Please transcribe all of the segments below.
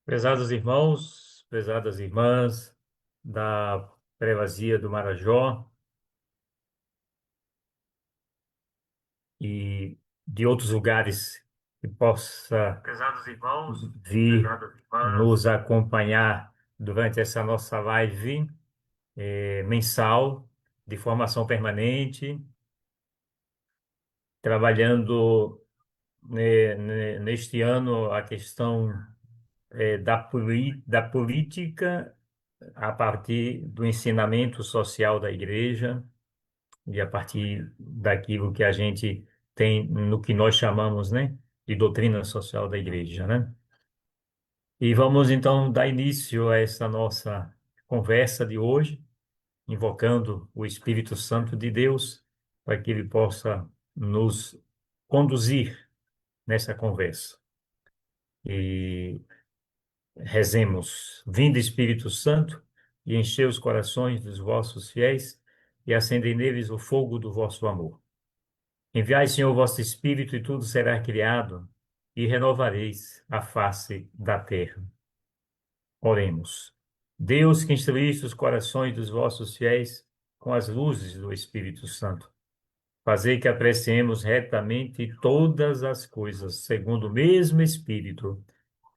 Prezados irmãos, prezadas irmãs da Prelazia do Marajó e de outros lugares que possa Prezados irmãos, vir prezadas irmãs, nos acompanhar durante essa nossa live mensal de formação permanente, trabalhando neste ano a questão da política a partir do ensinamento social da igreja e a partir daquilo que a gente tem no que nós chamamos, né, de doutrina social da igreja, né? E vamos então dar início a essa nossa conversa de hoje, invocando o Espírito Santo de Deus para que ele possa nos conduzir nessa conversa. E rezemos: Vinde, Espírito Santo, e enchei os corações dos vossos fiéis e acendei neles o fogo do vosso amor. Enviai, Senhor, o vosso Espírito, e tudo será criado, e renovareis a face da terra. Oremos. Deus, que instruíste os corações dos vossos fiéis com as luzes do Espírito Santo, fazei que apreciemos retamente todas as coisas, segundo o mesmo Espírito,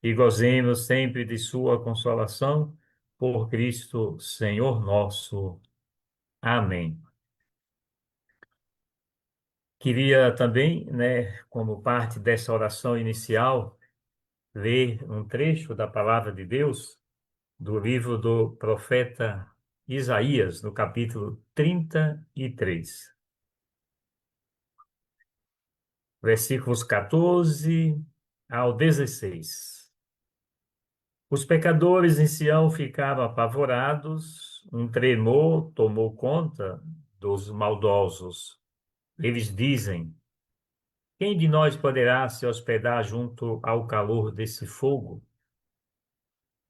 e gozemos sempre de sua consolação, por Cristo, Senhor nosso. Amém. Queria também, né, como parte dessa oração inicial, ler um trecho da palavra de Deus do livro do profeta Isaías, no capítulo 33, versículos 14 ao 16. Os pecadores em Sião ficaram apavorados, um tremor tomou conta dos maldosos. Eles dizem: quem de nós poderá se hospedar junto ao calor desse fogo?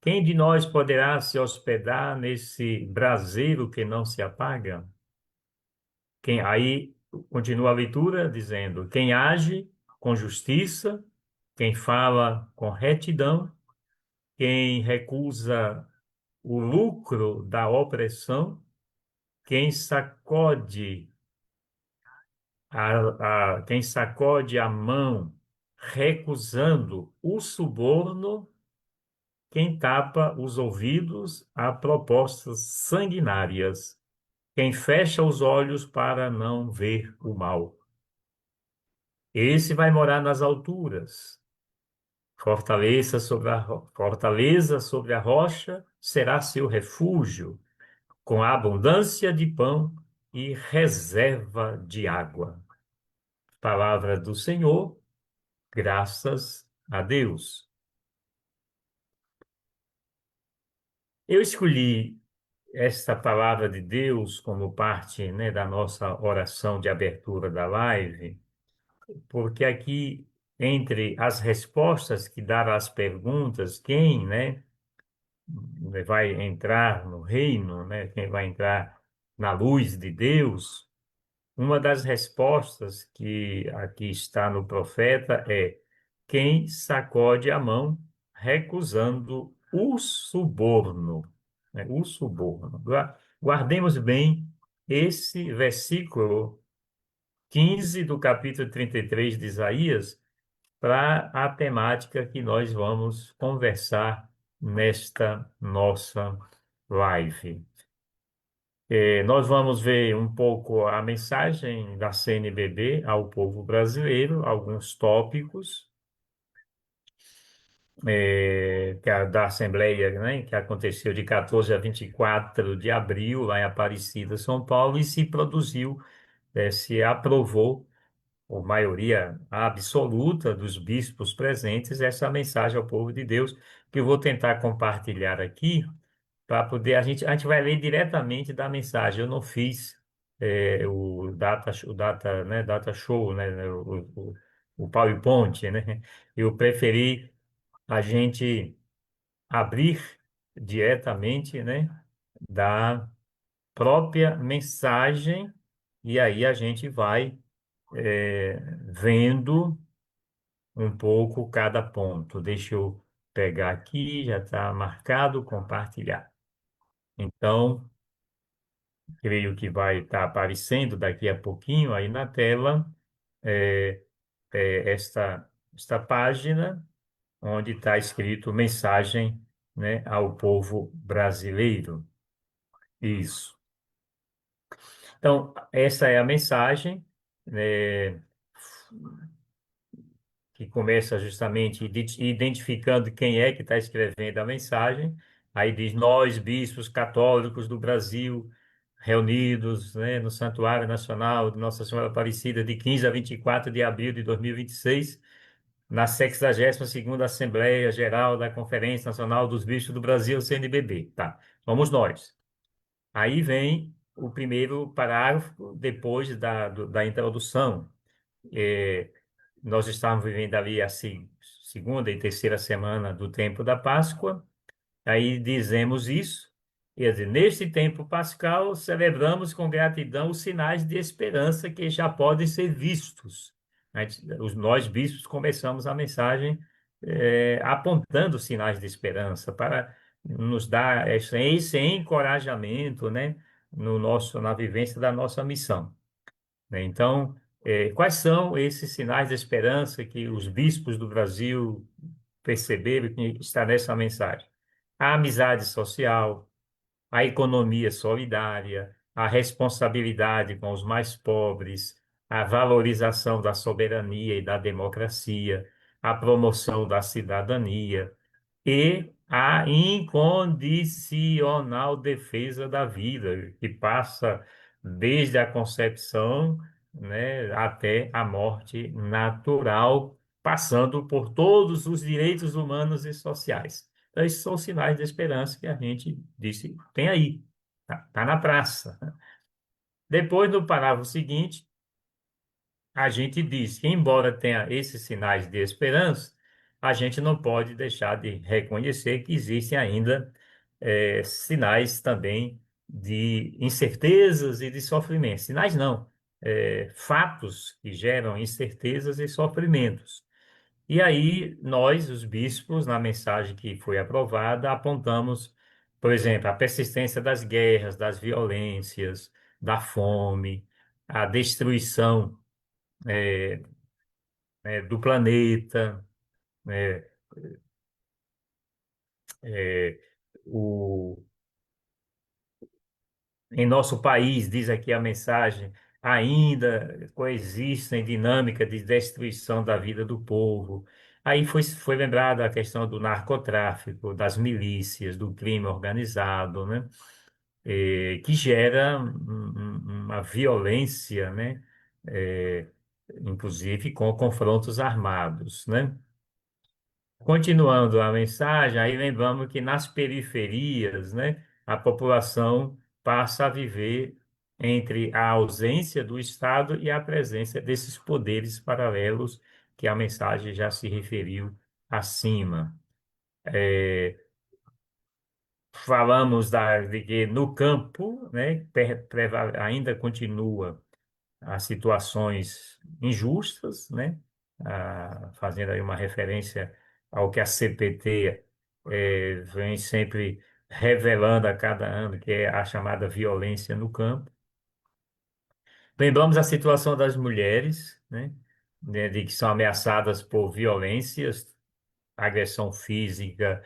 Quem de nós poderá se hospedar nesse braseiro que não se apaga? Aí continua a leitura dizendo: quem age com justiça, quem fala com retidão, quem recusa o lucro da opressão, quem sacode quem sacode a mão, recusando o suborno, quem tapa os ouvidos a propostas sanguinárias, quem fecha os olhos para não ver o mal. Esse vai morar nas alturas. Fortaleza sobre a rocha será seu refúgio, com abundância de pão e reserva de água. Palavra do Senhor, graças a Deus. Eu escolhi esta palavra de Deus como parte, né, da nossa oração de abertura da live, porque aqui, entre as respostas que dar às perguntas, quem, né, vai entrar no reino, né, quem vai entrar na luz de Deus, uma das respostas que aqui está no profeta é: quem sacode a mão, recusando o suborno, né, o suborno. Guardemos bem esse versículo 15 do capítulo 33 de Isaías para a temática que nós vamos conversar nesta nossa live. Nós vamos ver um pouco a mensagem da CNBB ao povo brasileiro, alguns tópicos da Assembleia, né, que aconteceu de 14 a 24 de abril, lá em Aparecida, São Paulo, e se produziu, se aprovou por maioria absoluta dos bispos presentes, essa mensagem ao povo de Deus, que eu vou tentar compartilhar aqui, para poder, a gente vai ler diretamente da mensagem. Eu não fiz data show, né, o PowerPoint, né? Eu preferi a gente abrir diretamente, né, da própria mensagem, e aí a gente vai vendo um pouco cada ponto. Deixa eu pegar aqui, já está marcado, compartilhar. Então, creio que vai estar aparecendo daqui a pouquinho aí na tela é, esta página onde está escrito mensagem, né, ao povo brasileiro. Isso. Então, essa é a mensagem, né, que começa justamente identificando quem é que está escrevendo a mensagem. Aí diz: nós, bispos católicos do Brasil, reunidos, né, no Santuário Nacional de Nossa Senhora Aparecida, de 15 a 24 de abril de 2026, na 62ª Assembleia Geral da Conferência Nacional dos Bispos do Brasil, CNBB. Tá, somos nós. Aí vem o primeiro parágrafo, depois da introdução. É, nós estávamos vivendo ali a segunda e terceira semana do tempo da Páscoa. Aí dizemos isso, quer dizer, neste tempo pascal, celebramos com gratidão os sinais de esperança que já podem ser vistos. Nós, bispos, começamos a mensagem apontando sinais de esperança para nos dar esse encorajamento, né, no nosso, na vivência da nossa missão, né? Então, quais são esses sinais de esperança que os bispos do Brasil perceberam que está nessa mensagem? A amizade social, a economia solidária, a responsabilidade com os mais pobres, a valorização da soberania e da democracia, a promoção da cidadania e a incondicional defesa da vida, que passa desde a concepção, né, até a morte natural, passando por todos os direitos humanos e sociais. Então, esses são sinais de esperança que a gente disse, tem aí, tá na praça. Depois, no parágrafo seguinte, a gente diz que, embora tenha esses sinais de esperança, a gente não pode deixar de reconhecer que existem ainda sinais também de incertezas e de sofrimento. Sinais não, fatos que geram incertezas e sofrimentos. E aí, nós, os bispos, na mensagem que foi aprovada, apontamos, por exemplo, a persistência das guerras, das violências, da fome, a destruição do planeta, né? É, o, em nosso país, diz aqui a mensagem, ainda coexistem dinâmica de destruição da vida do povo. Aí foi lembrada a questão do narcotráfico, das milícias, do crime organizado, né? Que gera uma violência, né? É, inclusive com confrontos armados, né? Continuando a mensagem, aí lembramos que nas periferias, né, a população passa a viver entre a ausência do Estado e a presença desses poderes paralelos que a mensagem já se referiu acima. Falamos de que no campo, né, ainda continua as situações injustas, né? Fazendo aí uma referência ao que a CPT vem sempre revelando a cada ano, que é a chamada violência no campo. Lembramos a situação das mulheres, né? De que são ameaçadas por violências, agressão física,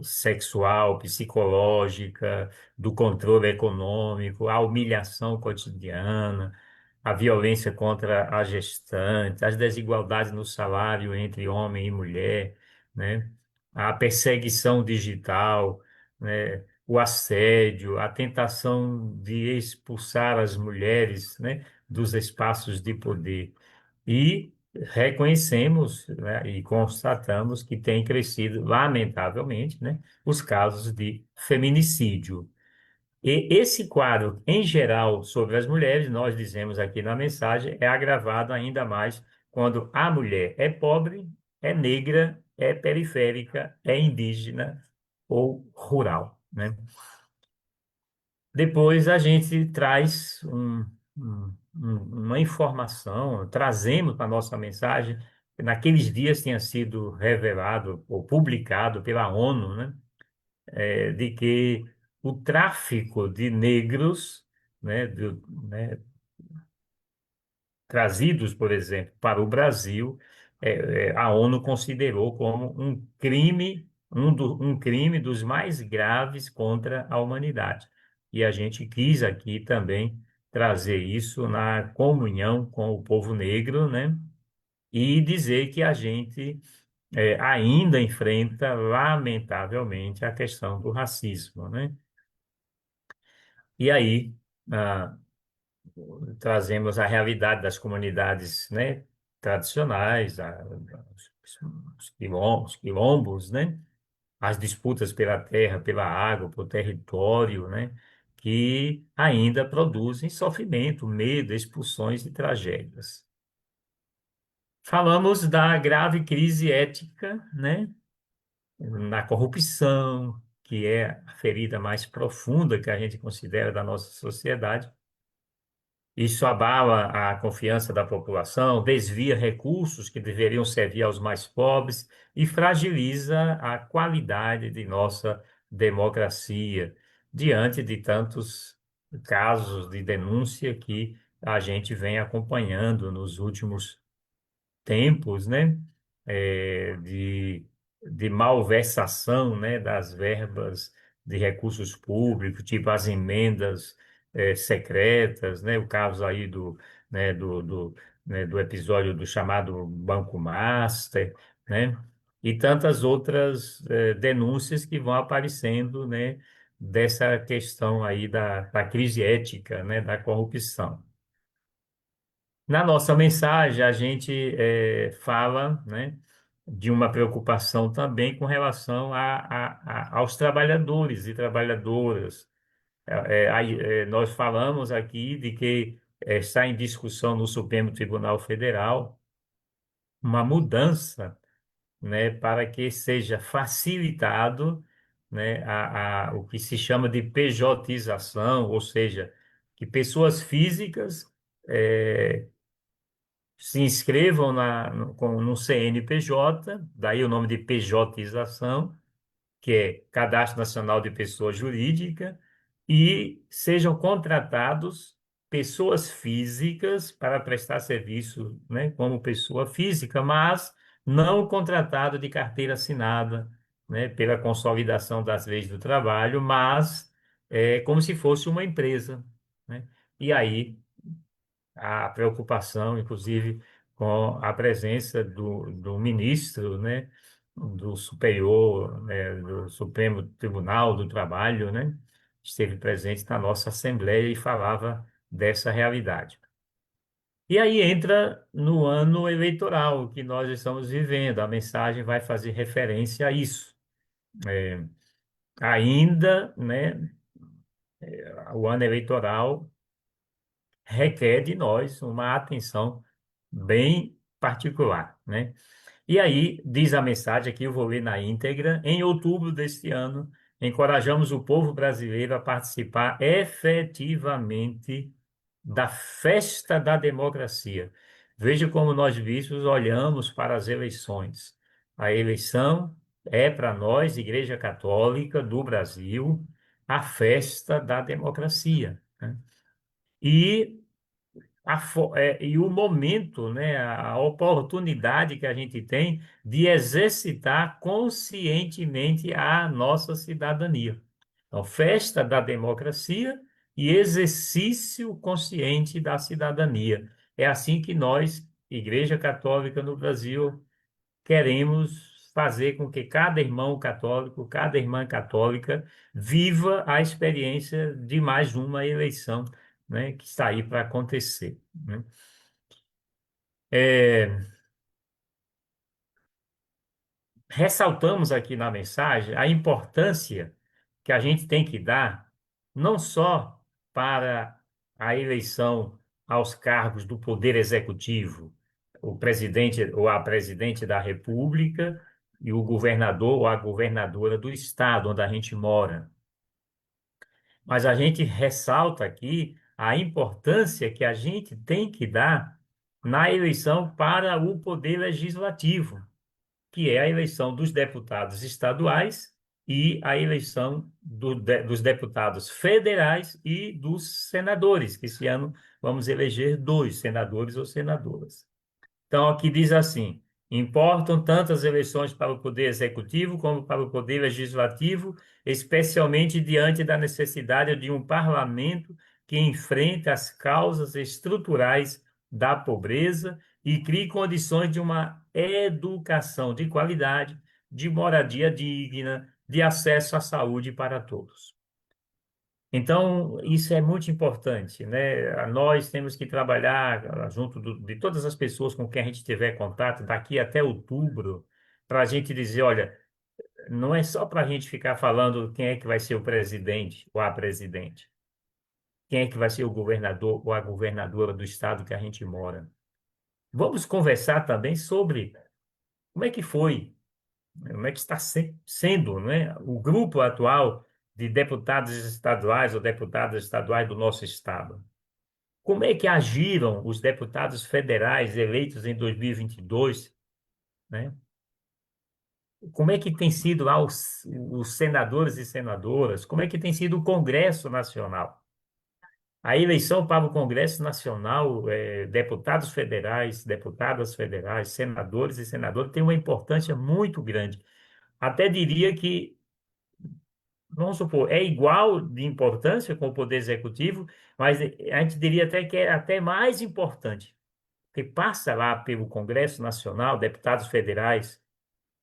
sexual, psicológica, do controle econômico, a humilhação cotidiana, a violência contra a gestante, as desigualdades no salário entre homem e mulher, né? A perseguição digital, né? O assédio, a tentação de expulsar as mulheres, né, dos espaços de poder. E reconhecemos, né, e constatamos que tem crescido, lamentavelmente, né, os casos de feminicídio. E esse quadro, em geral, sobre as mulheres, nós dizemos aqui na mensagem, é agravado ainda mais quando a mulher é pobre, é negra, é periférica, é indígena ou rural, né? Depois a gente traz uma informação, trazemos para a nossa mensagem naqueles dias tinha sido revelado ou publicado pela ONU, né, de que o tráfico de negros, né, trazidos, por exemplo, para o Brasil, a ONU considerou como um crime, um crime dos mais graves contra a humanidade. E a gente quis aqui também trazer isso na comunhão com o povo negro, né? E dizer que a gente ainda enfrenta, lamentavelmente, a questão do racismo, né? E aí, ah, trazemos a realidade das comunidades, né, tradicionais, os quilombos, né, as disputas pela terra, pela água, pelo território, né, que ainda produzem sofrimento, medo, expulsões e tragédias. Falamos da grave crise ética, né, na corrupção, que é a ferida mais profunda que a gente considera da nossa sociedade. Isso abala a confiança da população, desvia recursos que deveriam servir aos mais pobres e fragiliza a qualidade de nossa democracia, diante de tantos casos de denúncia que a gente vem acompanhando nos últimos tempos, né, de malversação, né, das verbas de recursos públicos, tipo as emendas, secretas, né, o caso aí do episódio do chamado Banco Master, né, e tantas outras, denúncias que vão aparecendo, né, dessa questão aí da crise ética, né, da corrupção. Na nossa mensagem, a gente fala, né, de uma preocupação também com relação aos trabalhadores e trabalhadoras. Nós falamos aqui de que está em discussão no Supremo Tribunal Federal uma mudança, né, para que seja facilitado, né, o que se chama de pejotização, ou seja, que pessoas físicas se inscrevam no CNPJ, daí o nome de pejotização, que é Cadastro Nacional de Pessoa Jurídica, e sejam contratados pessoas físicas para prestar serviço, né, como pessoa física, mas não contratado de carteira assinada, né, pela consolidação das leis do trabalho, mas como se fosse uma empresa, né? E aí a preocupação, inclusive, com a presença do ministro, né, do superior, né, do Supremo Tribunal do Trabalho, né, esteve presente na nossa Assembleia e falava dessa realidade. E aí entra no ano eleitoral que nós estamos vivendo, a mensagem vai fazer referência a isso. Ainda, né, o ano eleitoral requer de nós uma atenção bem particular, né? E aí, diz a mensagem aqui, eu vou ler na íntegra. Em outubro deste ano, encorajamos o povo brasileiro a participar efetivamente da festa da democracia. Veja como nós bispos olhamos para as eleições. A eleição é para nós, Igreja Católica do Brasil, a festa da democracia, né? E e o momento, né, a oportunidade que a gente tem de exercitar conscientemente a nossa cidadania. Então, festa da democracia e exercício consciente da cidadania. É assim que nós, Igreja Católica no Brasil, queremos fazer com que cada irmão católico, cada irmã católica viva a experiência de mais uma eleição, né, que está aí para acontecer, né? É, Ressaltamos aqui na mensagem a importância que a gente tem que dar não só para a eleição aos cargos do Poder Executivo, o presidente ou a presidente da República e o governador ou a governadora do estado onde a gente mora, mas a gente ressalta aqui a importância que a gente tem que dar na eleição para o poder legislativo, que é a eleição dos deputados estaduais e a eleição dos deputados federais e dos senadores, que esse ano vamos eleger dois senadores ou senadoras. Então, aqui diz assim: importam tanto as eleições para o poder executivo como para o poder legislativo, especialmente diante da necessidade de um parlamento que enfrente as causas estruturais da pobreza e crie condições de uma educação de qualidade, de moradia digna, de acesso à saúde para todos. Então, isso é muito importante, né? Nós temos que trabalhar junto de todas as pessoas com quem a gente tiver contato daqui até outubro, para a gente dizer, olha, não é só para a gente ficar falando quem é que vai ser o presidente ou a presidente, quem é que vai ser o governador ou a governadora do estado que a gente mora. Vamos conversar também sobre como é que foi, como é que está sendo, né, o grupo atual de deputados estaduais ou deputadas estaduais do nosso estado. Como é que agiram os deputados federais eleitos em 2022, né? Como é que tem sido lá os senadores e senadoras? Como é que tem sido o Congresso Nacional? A eleição para o Congresso Nacional, deputados federais, deputadas federais, senadores e senadoras, tem uma importância muito grande. Até diria que, vamos supor, é igual de importância com o Poder Executivo, mas a gente diria até que é até mais importante, que passa lá pelo Congresso Nacional, deputados federais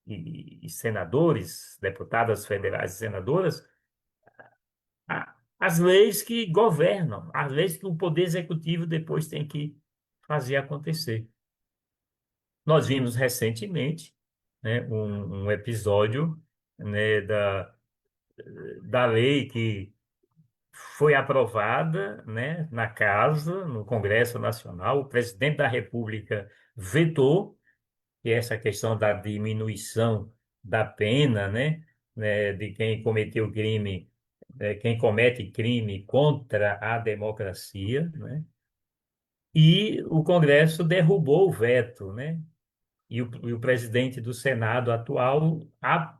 e senadores, deputadas federais e senadoras, as leis que governam, as leis que o Poder Executivo depois tem que fazer acontecer. Nós vimos recentemente, né, um episódio, né, da lei que foi aprovada, né, na Casa, no Congresso Nacional. O presidente da República vetou, que é essa questão da diminuição da pena, né, de quem cometeu crime, quem comete crime contra a democracia, né? E o Congresso derrubou o veto, né? E o presidente do Senado atual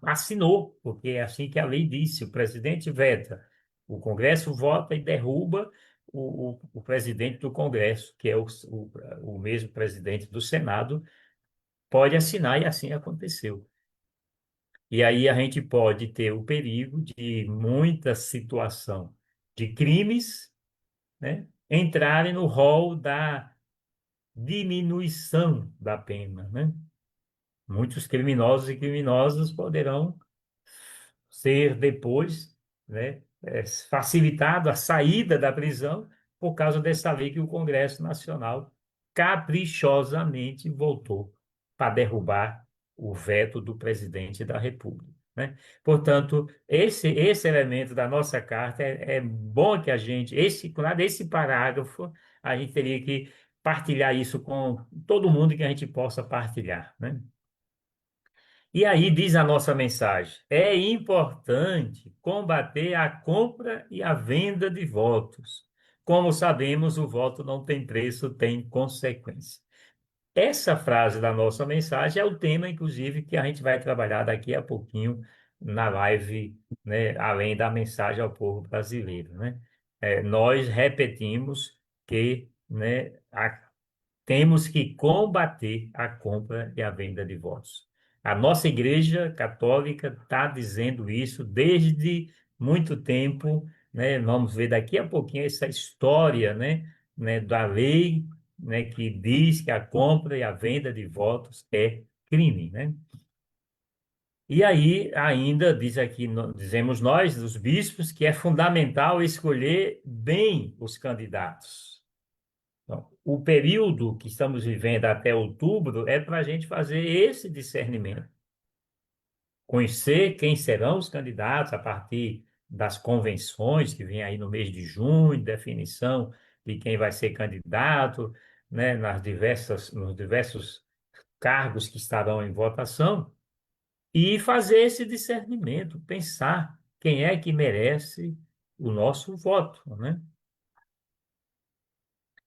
assinou, porque é assim que a lei disse: o presidente veta, o Congresso vota e derruba o presidente do Congresso, que é o mesmo presidente do Senado, pode assinar, e assim aconteceu. E aí a gente pode ter o perigo de muita situação de crimes, né, entrarem no rol da diminuição da pena, né? Muitos criminosos e criminosas poderão ser depois, né, facilitado a saída da prisão por causa dessa lei que o Congresso Nacional caprichosamente votou para derrubar o veto do presidente da República, né? Portanto, esse elemento da nossa carta é bom que a gente, lá desse parágrafo, a gente teria que partilhar isso com todo mundo que a gente possa partilhar, né? E aí diz a nossa mensagem: é importante combater a compra e a venda de votos. Como sabemos, o voto não tem preço, tem consequência. Essa frase da nossa mensagem é o tema, inclusive, que a gente vai trabalhar daqui a pouquinho na live, né, além da mensagem ao povo brasileiro, né? Nós repetimos que, né, temos que combater a compra e a venda de votos. A nossa Igreja Católica está dizendo isso desde muito tempo, né? Vamos ver daqui a pouquinho essa história, né, da lei, né, que diz que a compra e a venda de votos é crime, né? E aí ainda diz aqui, dizemos nós, os bispos, que é fundamental escolher bem os candidatos. Então, o período que estamos vivendo até outubro é para a gente fazer esse discernimento, conhecer quem serão os candidatos a partir das convenções que vem aí no mês de junho, definição de quem vai ser candidato, né, nos diversos cargos que estarão em votação, e fazer esse discernimento, pensar quem é que merece o nosso voto, né?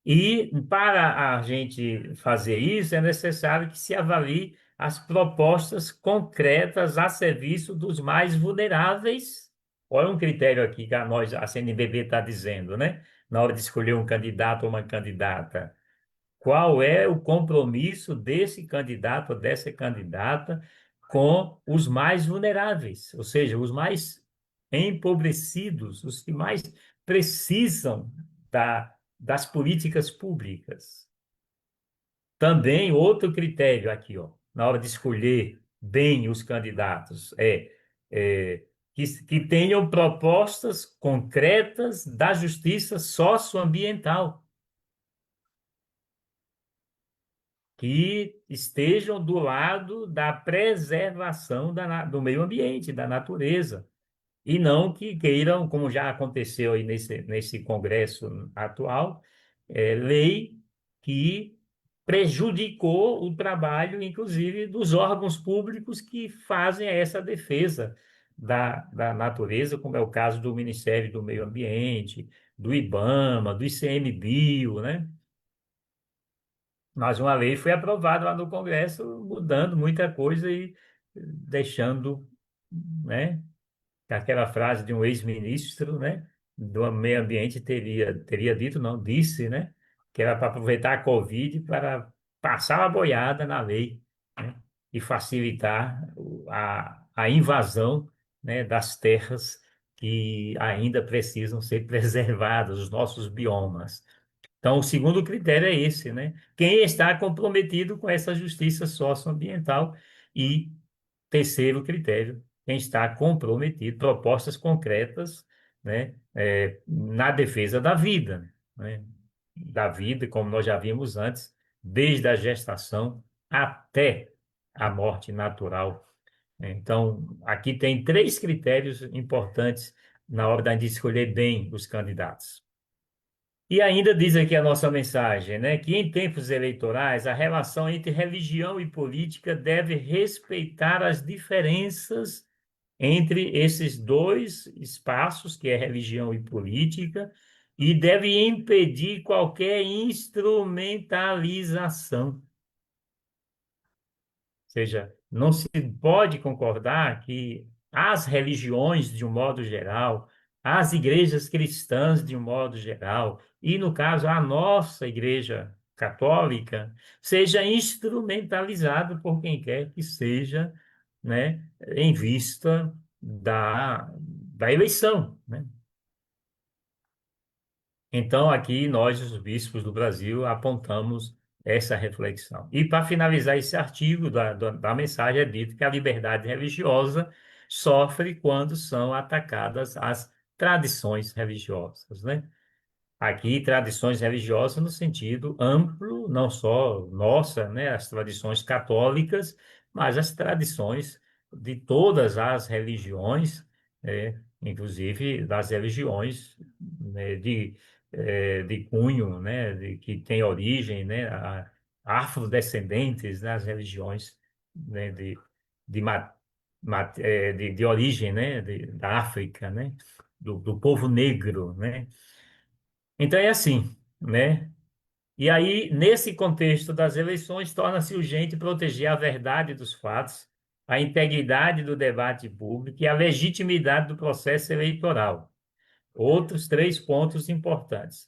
E para a gente fazer isso, é necessário que se avalie as propostas concretas a serviço dos mais vulneráveis. Olha um critério aqui que a CNBB está dizendo, né? Na hora de escolher um candidato ou uma candidata. Qual é o compromisso desse candidato ou dessa candidata com os mais vulneráveis, ou seja, os mais empobrecidos, os que mais precisam das políticas públicas. Também outro critério aqui, ó, na hora de escolher bem os candidatos, que tenham propostas concretas da justiça socioambiental, que estejam do lado da preservação do meio ambiente, da natureza, e não que queiram, como já aconteceu aí nesse Congresso atual, lei que prejudicou o trabalho, inclusive, dos órgãos públicos que fazem essa defesa da natureza, como é o caso do Ministério do Meio Ambiente, do IBAMA, do ICMBio, né? Mas uma lei foi aprovada lá no Congresso, mudando muita coisa e deixando, né, aquela frase de um ex-ministro, né, do meio ambiente teria dito, não, disse, né, que era para aproveitar a Covid para passar a boiada na lei, né, e facilitar a invasão, né, das terras que ainda precisam ser preservadas, os nossos biomas. Então, o segundo critério é esse, né? Quem está comprometido com essa justiça socioambiental. E terceiro critério, quem está comprometido, propostas concretas, né? Na defesa da vida, né? Da vida, como nós já vimos antes, desde a gestação até a morte natural. Então, aqui tem três critérios importantes na hora de escolher bem os candidatos. E ainda diz aqui a nossa mensagem, né, que em tempos eleitorais a relação entre religião e política deve respeitar as diferenças entre esses dois espaços, que é religião e política, e deve impedir qualquer instrumentalização seja, não se pode concordar que as religiões, de um modo geral, as igrejas cristãs, de um modo geral, e, no caso, a nossa igreja católica, seja instrumentalizado por quem quer que seja, né, em vista da eleição, né? Então, aqui nós, os bispos do Brasil, apontamos essa reflexão. E para finalizar esse artigo da mensagem, é dito que a liberdade religiosa sofre quando são atacadas as tradições religiosas, né? Aqui, tradições religiosas no sentido amplo, não só nossa, né, as tradições católicas, mas as tradições de todas as religiões, inclusive das religiões, né, de cunho, né, que tem origem, né, afrodescendentes, né, as religiões, né, de, ma- de origem, né, da África, né, do povo negro, né? Então é assim, né? E aí, nesse contexto das eleições, torna-se urgente proteger a verdade dos fatos, a integridade do debate público e a legitimidade do processo eleitoral. Outros três pontos importantes.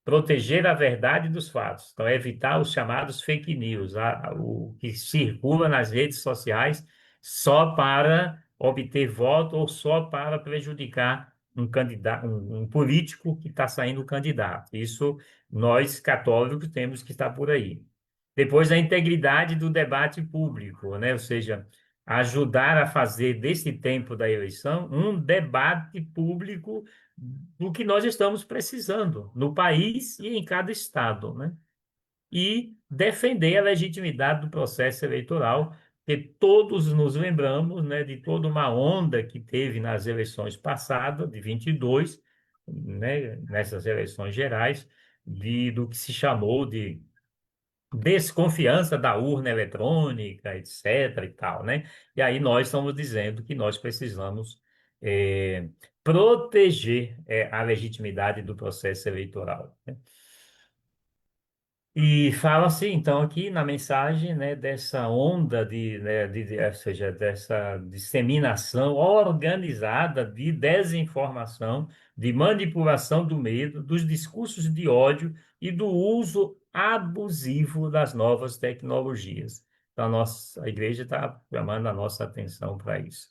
Proteger a verdade dos fatos, então evitar os chamados fake news, o que circula nas redes sociais só para obter voto ou só para prejudicar um candidato, um político que está saindo candidato. Isso nós católicos temos que estar por aí. Depois, a integridade do debate público, né? Ou seja, ajudar a fazer desse tempo da eleição um debate público do que nós estamos precisando no país e em cada estado, né? E defender a legitimidade do processo eleitoral, que todos nos lembramos, né, de toda uma onda que teve nas eleições passadas, de 22, né, nessas eleições gerais, do que se chamou de desconfiança da urna eletrônica, etc. e tal, né? E aí nós estamos dizendo que nós precisamos proteger a legitimidade do processo eleitoral, né? E fala-se, então, aqui na mensagem, né, dessa onda ou seja, dessa disseminação organizada de desinformação, de manipulação do medo, dos discursos de ódio e do uso abusivo das novas tecnologias. Então, a igreja está chamando a nossa atenção para isso.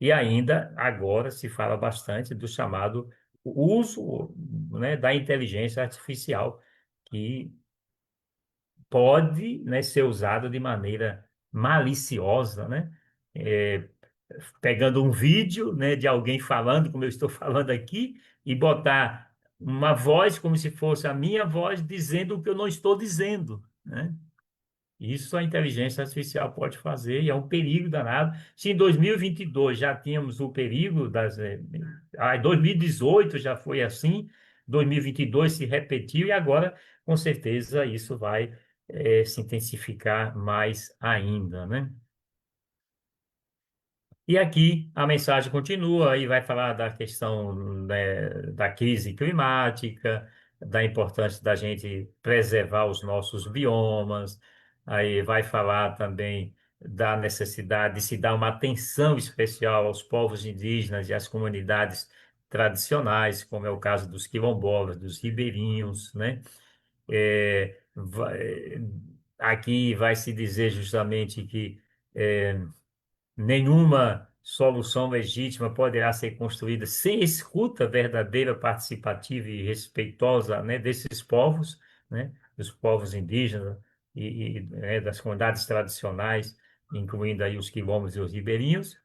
E ainda, agora, se fala bastante do chamado uso, né, da inteligência artificial, que pode, né, ser usado de maneira maliciosa, né? É, pegando um vídeo, né, de alguém falando, como eu estou falando aqui, e botar uma voz como se fosse a minha voz dizendo o que eu não estou dizendo, né? Isso a inteligência artificial pode fazer e é um perigo danado. Se em 2022 já tínhamos o perigo em 2018 já foi assim, 2022 se repetiu e agora, com certeza, isso vai se intensificar mais ainda, né? E aqui a mensagem continua e vai falar da questão, né, da crise climática, da importância da gente preservar os nossos biomas, aí vai falar também da necessidade de se dar uma atenção especial aos povos indígenas e às comunidades tradicionais, como é o caso dos quilombolas, dos ribeirinhos, né? Aqui vai se dizer justamente que nenhuma solução legítima poderá ser construída sem escuta verdadeira, participativa e respeitosa, né, desses povos, né, dos povos indígenas né, das comunidades tradicionais, incluindo aí os quilombos e os ribeirinhos.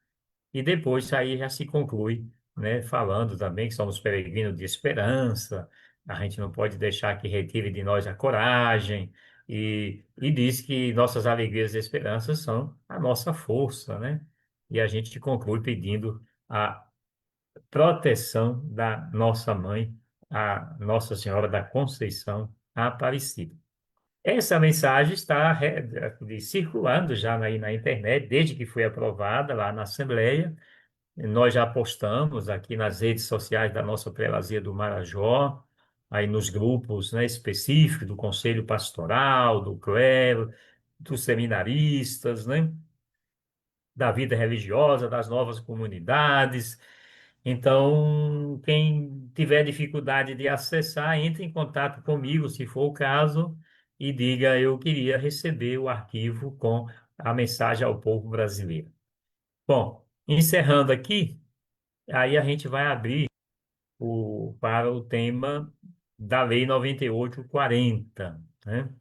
E depois aí já se conclui, né, falando também que somos peregrinos de esperança, a gente não pode deixar que retire de nós a coragem, e diz que nossas alegrias e esperanças são a nossa força, né? E a gente conclui pedindo a proteção da nossa mãe, a Nossa Senhora da Conceição Aparecida. Essa mensagem está circulando já na internet, desde que foi aprovada lá na Assembleia. Nós já postamos aqui nas redes sociais da nossa Prelazia do Marajó, aí nos grupos, né, específicos do Conselho Pastoral, do clero, dos seminaristas, né, da vida religiosa, das novas comunidades. Então, quem tiver dificuldade de acessar, entre em contato comigo, se for o caso, e diga: eu queria receber o arquivo com a mensagem ao povo brasileiro. Bom, encerrando aqui. Aí a gente vai abrir para o tema da Lei 9840, né?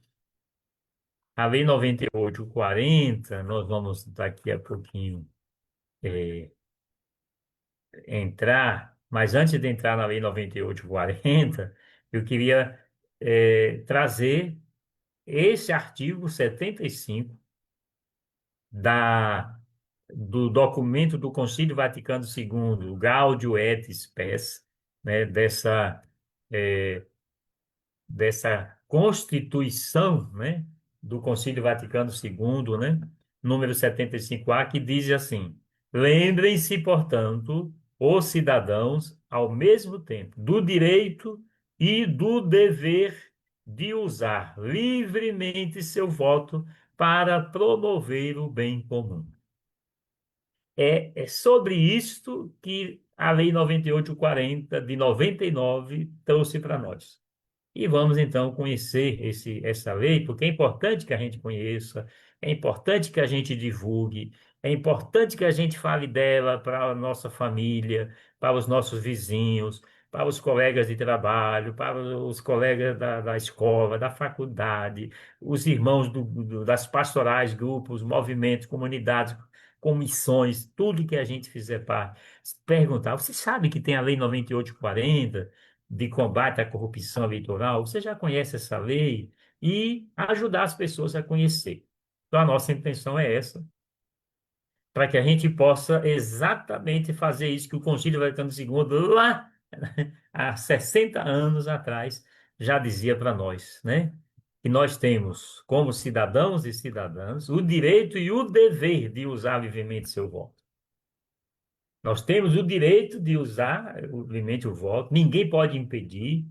A Lei 9840, nós vamos daqui a pouquinho entrar, mas antes de entrar na Lei 9840, eu queria trazer esse artigo 75 do documento do Concílio Vaticano II, o Gaudium et Spes, né, eh, dessa Constituição, né, do Concílio Vaticano II, né, número 75A, que diz assim: lembrem-se, portanto, os cidadãos, ao mesmo tempo, do direito e do dever de usar livremente seu voto para promover o bem comum. É sobre isto que a Lei 9840 de 99 trouxe para nós. E vamos então conhecer essa lei, porque é importante que a gente conheça, é importante que a gente divulgue, é importante que a gente fale dela para a nossa família, para os nossos vizinhos, para os colegas de trabalho, para os colegas da escola, da faculdade, os irmãos das pastorais, grupos, movimentos, comunidades, comissões, tudo que a gente fizer para perguntar. Você sabe que tem a Lei 9840 de combate à corrupção eleitoral? Você já conhece essa lei? E ajudar as pessoas a conhecer. Então, a nossa intenção é essa, para que a gente possa exatamente fazer isso que o Concílio Vaticano II, lá há 60 anos atrás, já dizia para nós, né? Que nós temos, como cidadãos e cidadãs, o direito e o dever de usar livremente seu voto. Nós temos o direito de usar livremente o voto, ninguém pode impedir.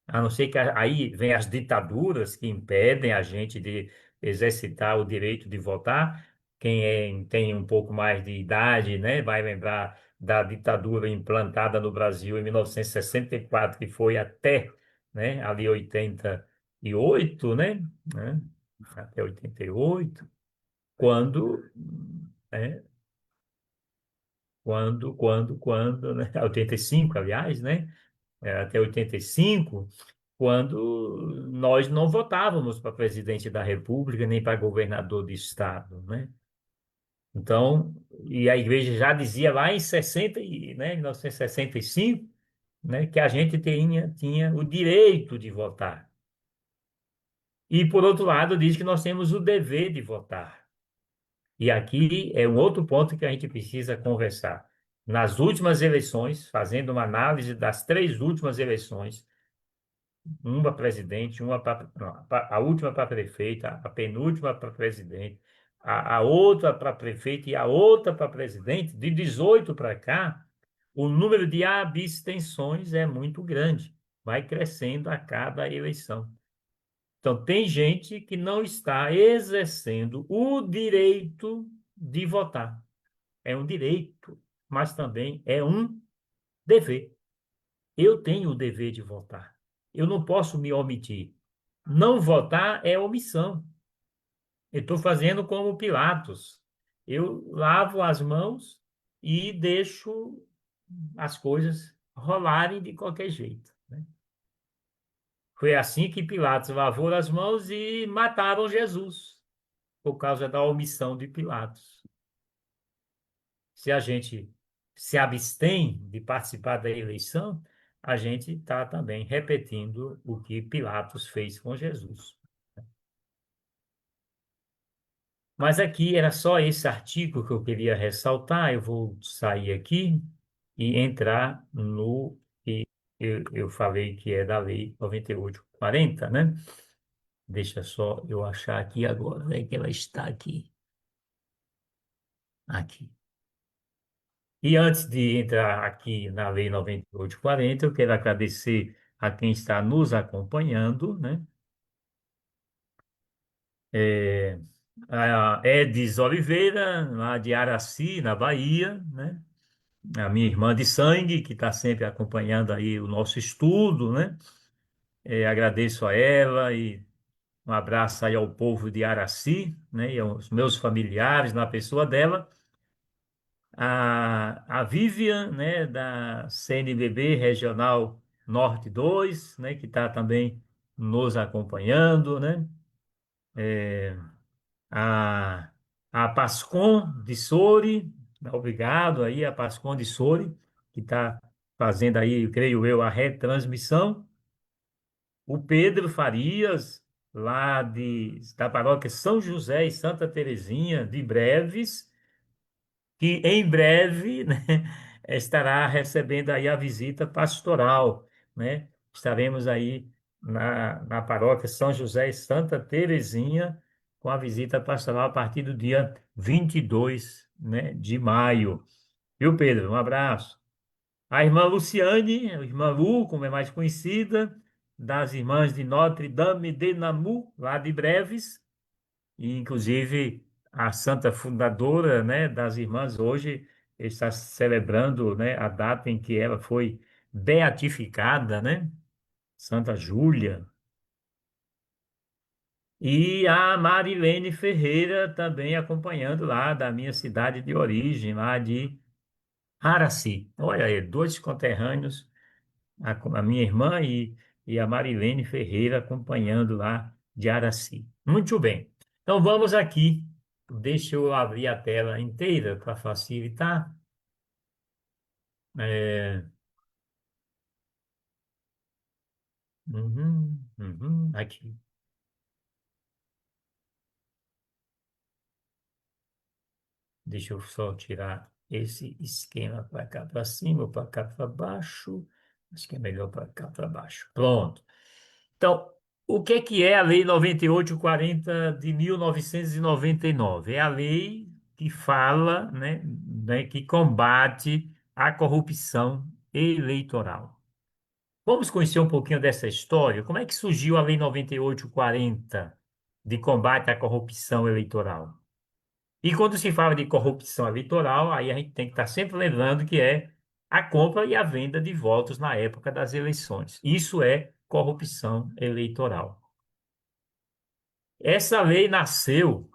A não ser que aí vem as ditaduras que impedem a gente de exercitar o direito de votar. Tem um pouco mais de idade, né, vai lembrar da ditadura implantada no Brasil em 1964, que foi até, né, ali 88, né, até 88, quando, né, né, 85, aliás, né, até 85, quando nós não votávamos para presidente da República nem para governador de estado, né? Então, e a igreja já dizia lá em 60, né, 1965, né, que a gente tinha o direito de votar. E, por outro lado, diz que nós temos o dever de votar. E aqui é um outro ponto que a gente precisa conversar. Nas últimas eleições, fazendo uma análise das três últimas eleições, uma para presidente, uma para a última para prefeita, a penúltima para presidente, a outra para prefeito e a outra para presidente, de 18 para cá, o número de abstenções é muito grande, vai crescendo a cada eleição. Então, tem gente que não está exercendo o direito de votar. É um direito, mas também é um dever. Eu tenho o dever de votar. Eu não posso me omitir. Não votar é omissão. Eu estou fazendo como Pilatos. Eu lavo as mãos e deixo as coisas rolarem de qualquer jeito, né? Foi assim que Pilatos lavou as mãos e mataram Jesus, por causa da omissão de Pilatos. Se a gente se abstém de participar da eleição, a gente está também repetindo o que Pilatos fez com Jesus. Mas aqui era só esse artigo que eu queria ressaltar. Eu vou sair aqui e entrar no que eu falei que é da Lei 9840, né? Deixa só eu achar aqui agora, é que ela está aqui. Aqui. E antes de entrar aqui na Lei 9840, eu quero agradecer a quem está nos acompanhando, né? É, a Edis Oliveira, lá de Araci, na Bahia, né? A minha irmã de sangue, que está sempre acompanhando aí o nosso estudo, né? Agradeço a ela e um abraço aí ao povo de Araci, né? E aos meus familiares, na pessoa dela. A Vivian, né, da CNBB Regional Norte 2, né, que está também nos acompanhando, né? A, a Pascom de Sori, obrigado aí a Pascom de Sori, que está fazendo aí, creio eu, a retransmissão. O Pedro Farias, lá da paróquia São José e Santa Terezinha, de Breves, que em breve, né, estará recebendo aí a visita pastoral, né? Estaremos aí na paróquia São José e Santa Terezinha com a visita pastoral a partir do dia 22, né, de maio. Viu, Pedro? Um abraço. A irmã Luciane, a irmã Lu, como é mais conhecida, das irmãs de Notre Dame de Namur, lá de Breves, e, inclusive, a santa fundadora, né, das irmãs hoje está celebrando, né, a data em que ela foi beatificada, né, Santa Júlia. E a Marilene Ferreira também acompanhando lá da minha cidade de origem, lá de Araci. Olha aí, dois conterrâneos, a minha irmã e a Marilene Ferreira acompanhando lá de Araci. Muito bem. Então vamos aqui. Deixa eu abrir a tela inteira para facilitar. É, aqui. Deixa eu só tirar esse esquema para cá para cima, para cá para baixo. Acho que é melhor para cá para baixo. Pronto. Então, o que é a Lei 9840 de 1999? É a lei que fala, né, que combate a corrupção eleitoral. Vamos conhecer um pouquinho dessa história? Como é que surgiu a Lei 9840 de combate à corrupção eleitoral? E quando se fala de corrupção eleitoral, aí a gente tem que estar sempre lembrando que é a compra e a venda de votos na época das eleições. Isso é corrupção eleitoral. Essa lei nasceu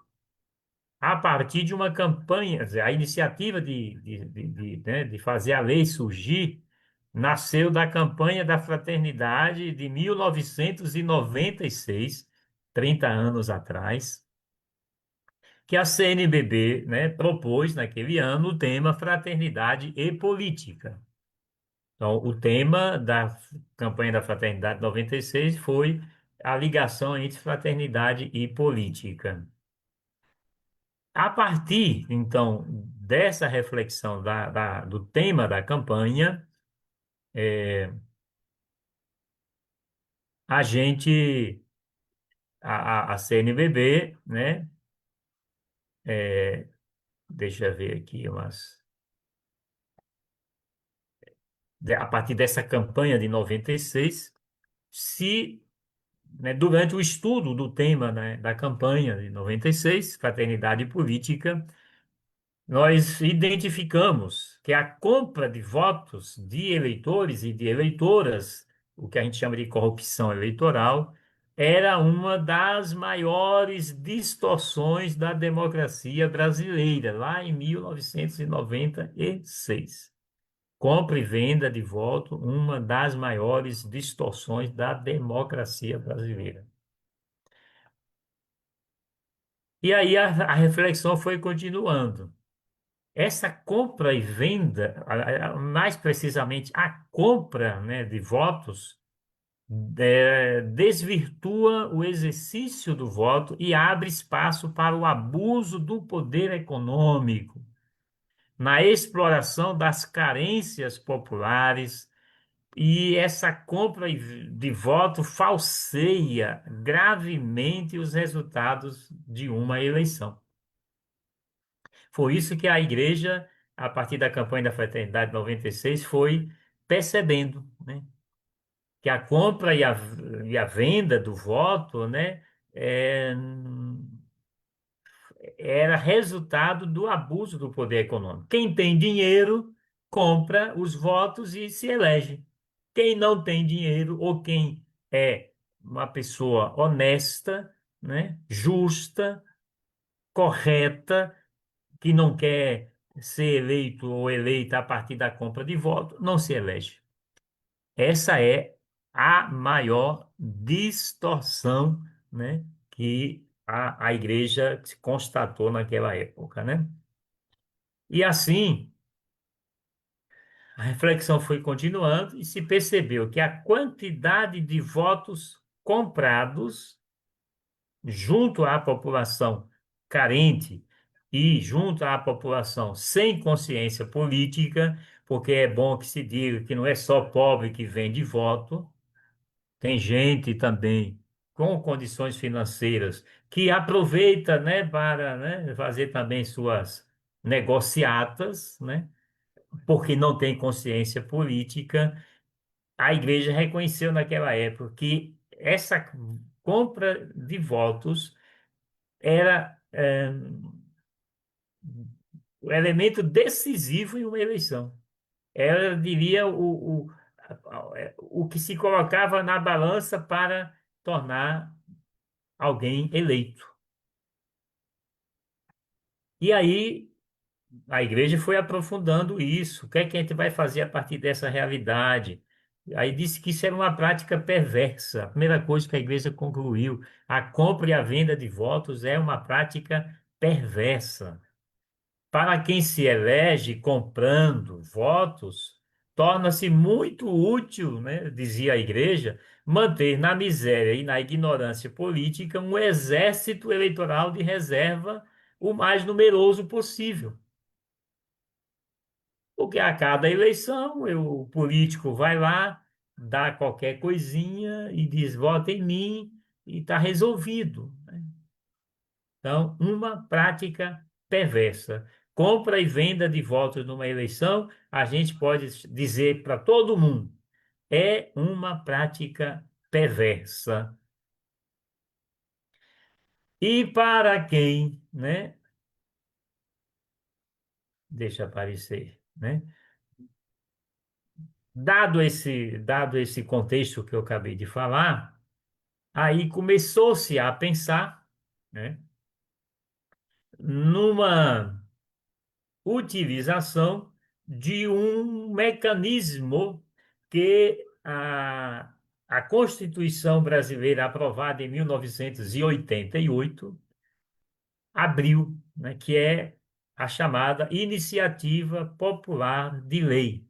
a partir de uma campanha, quer dizer, a iniciativa né, de fazer a lei surgir nasceu da campanha da Fraternidade de 1996, 30 anos atrás, que a CNBB, né, propôs naquele ano o tema Fraternidade e Política. Então, o tema da campanha da Fraternidade 96 foi a ligação entre fraternidade e política. A partir, então, dessa reflexão do tema da campanha, a gente, a CNBB, né, deixa eu ver aqui a partir dessa campanha de 96, se, né, durante o estudo do tema, né, da campanha de 96, Fraternidade e Política, nós identificamos que a compra de votos de eleitores e de eleitoras, o que a gente chama de corrupção eleitoral, era uma das maiores distorções da democracia brasileira, lá em 1996. Compra e venda de voto, uma das maiores distorções da democracia brasileira. E aí a reflexão foi continuando. Essa compra e venda, mais precisamente a compra, né, de votos, desvirtua o exercício do voto e abre espaço para o abuso do poder econômico, na exploração das carências populares, e essa compra de voto falseia gravemente os resultados de uma eleição. Foi isso que a igreja, a partir da campanha da Fraternidade 96, foi percebendo, né? Que a compra e a venda do voto, né, é, era resultado do abuso do poder econômico. Quem tem dinheiro compra os votos e se elege. Quem não tem dinheiro ou quem é uma pessoa honesta, né, justa, correta, que não quer ser eleito ou eleita a partir da compra de voto, não se elege. Essa é a maior distorção, né, que a igreja constatou naquela época, né? E assim, a reflexão foi continuando e se percebeu que a quantidade de votos comprados junto à população carente e junto à população sem consciência política, porque é bom que se diga que não é só pobre que vende voto, tem gente também com condições financeiras que aproveita, né, para, né, fazer também suas negociatas, né, porque não tem consciência política. A igreja reconheceu naquela época que essa compra de votos era o elemento decisivo em uma eleição. Ela diria o que se colocava na balança para tornar alguém eleito. E aí a igreja foi aprofundando isso. O que é que a gente vai fazer a partir dessa realidade? Aí disse que isso era uma prática perversa. A primeira coisa que a igreja concluiu, a compra e a venda de votos é uma prática perversa. Para quem se elege comprando votos, torna-se muito útil, né, dizia a igreja, manter na miséria e na ignorância política um exército eleitoral de reserva o mais numeroso possível. Porque a cada eleição o político vai lá, dá qualquer coisinha e diz: vota em mim, e está resolvido. Então, uma prática perversa. Compra e venda de votos numa eleição, a gente pode dizer para todo mundo. é uma prática perversa. E para quem, né? Deixa aparecer, né? Dado esse contexto que eu acabei de falar, aí começou-se a pensar, né, numa utilização de um mecanismo que a Constituição brasileira, aprovada em 1988, abriu, né, que é a chamada Iniciativa Popular de Lei.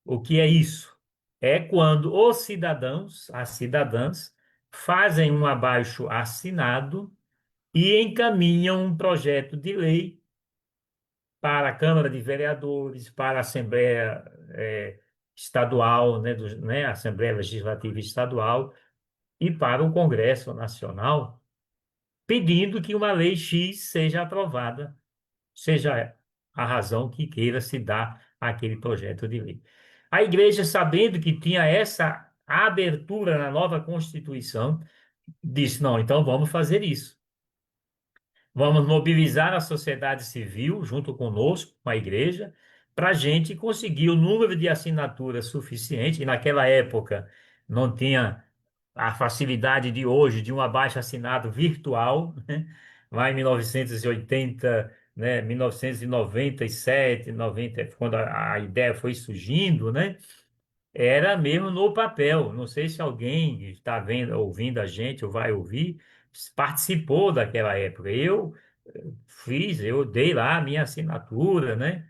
O que é isso? É quando os cidadãos, as cidadãs, fazem um abaixo-assinado e encaminham um projeto de lei para a Câmara de Vereadores, para a Assembleia Estadual, né, Assembleia Legislativa Estadual e para o Congresso Nacional, pedindo que uma lei X seja aprovada, seja a razão que queira se dar àquele projeto de lei. A igreja, sabendo que tinha essa abertura na nova Constituição, disse: não, então vamos fazer isso. Vamos mobilizar a sociedade civil junto conosco, com a igreja, para a gente conseguir o número de assinaturas suficiente. E naquela época não tinha a facilidade de hoje de um abaixo-assinado virtual, né? Lá em 1980, né, 1997, 90, quando a ideia foi surgindo, né? Era mesmo no papel. Não sei se alguém está vendo, ouvindo a gente ou vai ouvir, participou daquela época. Eu dei lá a minha assinatura, né,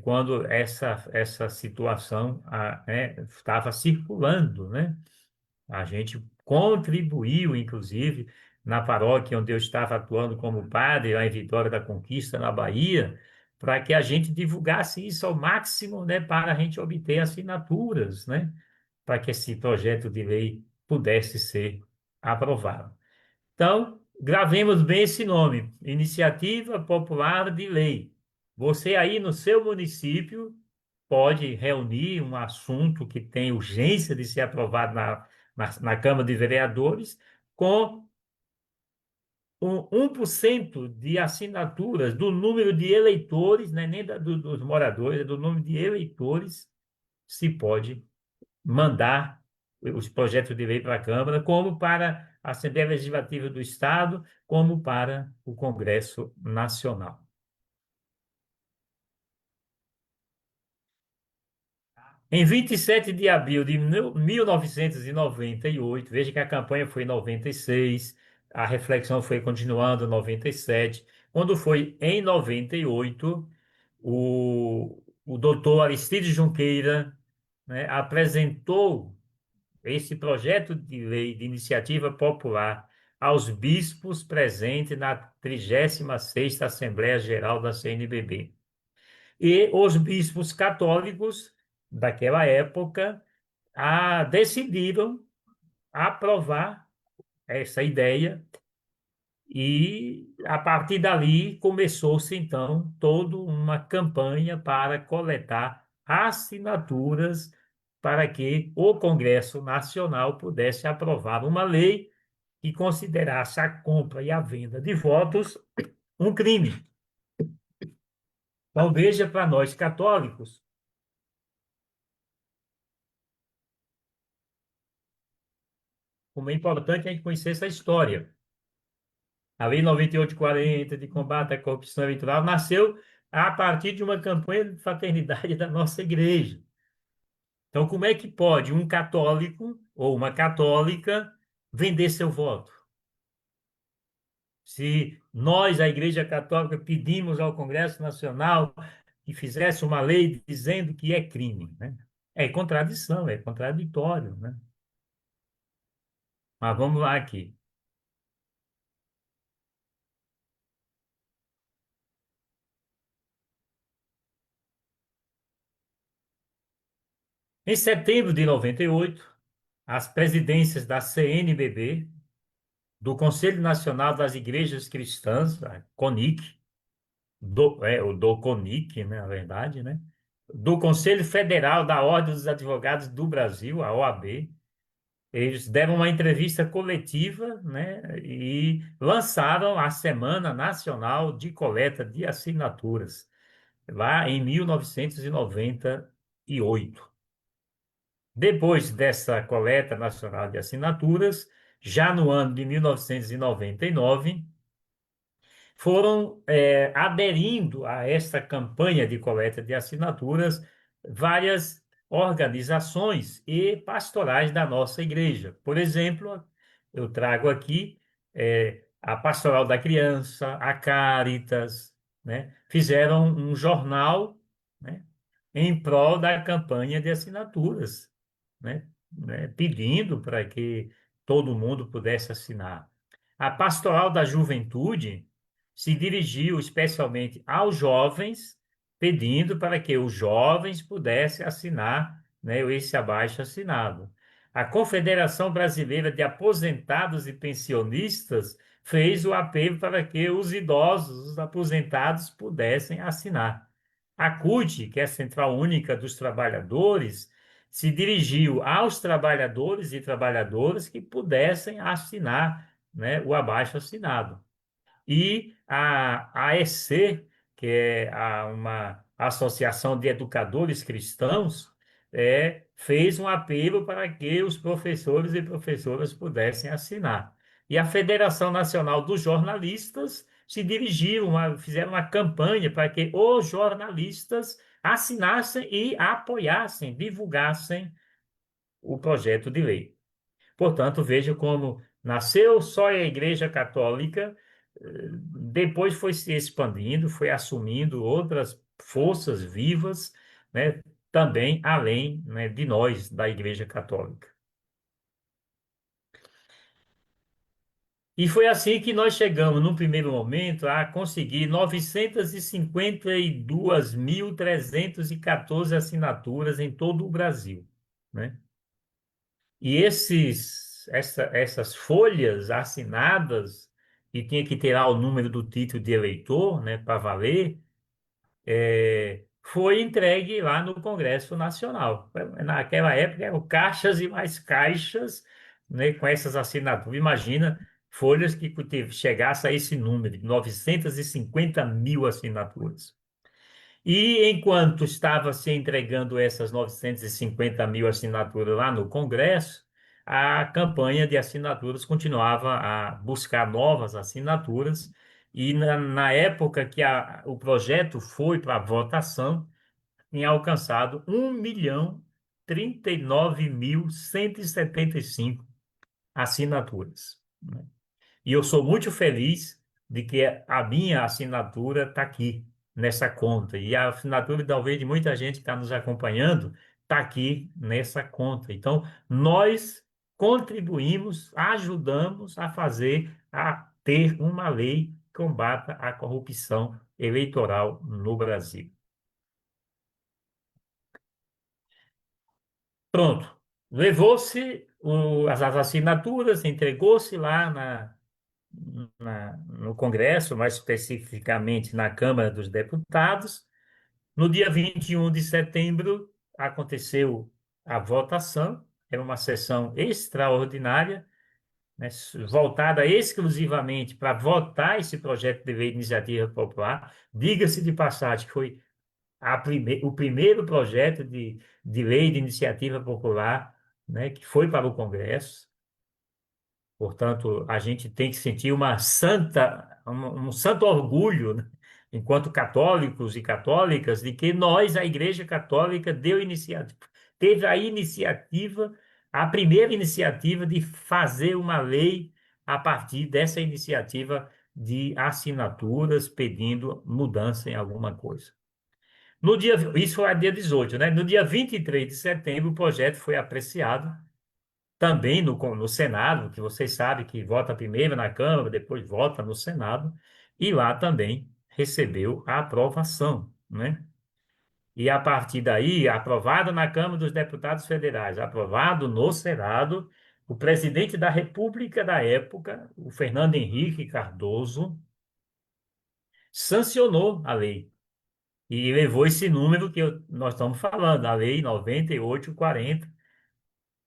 quando essa situação estava circulando, né? A gente contribuiu, inclusive, na paróquia onde eu estava atuando como padre, lá em Vitória da Conquista, na Bahia, para que a gente divulgasse isso ao máximo, né, para a gente obter assinaturas, né, para que esse projeto de lei pudesse ser aprovado. Então, gravemos bem esse nome, Iniciativa Popular de Lei. Você aí no seu município pode reunir um assunto que tem urgência de ser aprovado na Câmara de Vereadores com 1% de assinaturas do número de eleitores, né, nem dos moradores, é do número de eleitores, se pode mandar os projetos de lei para a Câmara, como para a Assembleia Legislativa do Estado, como para o Congresso Nacional. Em 27 de abril de 1998, veja que a campanha foi em 96, a reflexão foi continuando em 97. Quando foi em 98, o doutor Aristides Junqueira, né, apresentou esse projeto de lei de iniciativa popular aos bispos presentes na 36ª Assembleia Geral da CNBB. E os bispos católicos daquela época decidiram aprovar essa ideia e, a partir dali, começou-se, então, toda uma campanha para coletar assinaturas para que o Congresso Nacional pudesse aprovar uma lei que considerasse a compra e a venda de votos um crime. Então, veja para nós católicos como é importante a gente conhecer essa história. A Lei 9840 de combate à corrupção eleitoral nasceu a partir de uma campanha de fraternidade da nossa igreja. Então, como é que pode um católico ou uma católica vender seu voto? Se nós, a Igreja Católica, pedimos ao Congresso Nacional que fizesse uma lei dizendo que é crime, né? É contradição, é contraditório, né? Mas vamos lá aqui. Em setembro de 98, as presidências da CNBB, do Conselho Nacional das Igrejas Cristãs, a CONIC, o do CONIC, né, na verdade, né? do Conselho Federal da Ordem dos Advogados do Brasil, a OAB. Eles deram uma entrevista coletiva, né, e lançaram a Semana Nacional de Coleta de Assinaturas, lá em 1998. Depois dessa coleta nacional de assinaturas, já no ano de 1999, foram aderindo a esta campanha de coleta de assinaturas várias organizações e pastorais da nossa igreja. Por exemplo, eu trago aqui a Pastoral da Criança, a Caritas, né? Fizeram um jornal, né, em prol da campanha de assinaturas, pedindo para que todo mundo pudesse assinar. A Pastoral da Juventude se dirigiu especialmente aos jovens, pedindo para que os jovens pudessem assinar, né, esse abaixo-assinado. A Confederação Brasileira de Aposentados e Pensionistas fez o apelo para que os idosos, os aposentados, pudessem assinar. A CUT, que é a Central Única dos Trabalhadores, se dirigiu aos trabalhadores e trabalhadoras que pudessem assinar, né, o abaixo-assinado. E a AEC, que é uma associação de educadores cristãos, fez um apelo para que os professores e professoras pudessem assinar. E a Federação Nacional dos Jornalistas se dirigiram, fizeram uma campanha para que os jornalistas assinassem e apoiassem, divulgassem o projeto de lei. Portanto, veja como nasceu só a Igreja Católica, depois foi se expandindo, foi assumindo outras forças vivas, né, também além, né, de nós, da Igreja Católica. E foi assim que nós chegamos, num primeiro momento, a conseguir 952.314 assinaturas em todo o Brasil, né? E essas folhas assinadas, e tinha que ter lá o número do título de eleitor, né, para valer, foi entregue lá no Congresso Nacional. Naquela época eram caixas e mais caixas, né, com essas assinaturas. Imagina folhas que chegasse a esse número, de 950 mil assinaturas. E enquanto estava se entregando essas 950.000 assinaturas lá no Congresso, a campanha de assinaturas continuava a buscar novas assinaturas. E na época que o projeto foi para votação, tinha alcançado 1.039.175 assinaturas, né? E eu sou muito feliz de que a minha assinatura está aqui nessa conta. E a assinatura, talvez, de muita gente que está nos acompanhando, está aqui nessa conta. Então, nós contribuímos, ajudamos a fazer, a ter uma lei que combata a corrupção eleitoral no Brasil. Pronto. Levou-se as assinaturas, entregou-se lá no Congresso, mais especificamente na Câmara dos Deputados. No dia 21 de setembro, aconteceu a votação, era uma sessão extraordinária, né, voltada exclusivamente para votar esse projeto de lei de iniciativa popular. Diga-se de passagem que foi o primeiro projeto de lei de iniciativa popular, né, que foi para o Congresso. Portanto, a gente tem que sentir um santo orgulho, né, enquanto católicos e católicas, de que nós, a Igreja Católica, teve a iniciativa, a primeira iniciativa de fazer uma lei a partir dessa iniciativa de assinaturas pedindo mudança em alguma coisa. Isso foi a dia 18, né? No dia 23 de setembro, o projeto foi apreciado também no Senado, que vocês sabem que vota primeiro na Câmara, depois vota no Senado, e lá também recebeu a aprovação, né? E a partir daí, aprovado na Câmara dos Deputados Federais, aprovado no Senado, o presidente da República da época, o Fernando Henrique Cardoso, sancionou a lei. e levou esse número que nós estamos falando, a Lei 9840.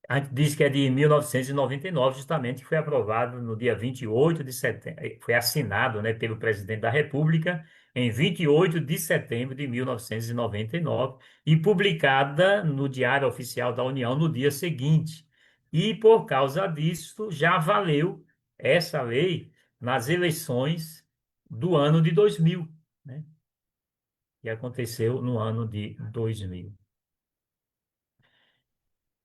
A gente diz que é de 1999, justamente, que foi aprovado no dia 28 de setembro, foi assinado, né, pelo presidente da República em 28 de setembro de 1999 e publicada no Diário Oficial da União no dia seguinte. E por causa disso, já valeu essa lei nas eleições do ano de 2000, né, que aconteceu no ano de 2000.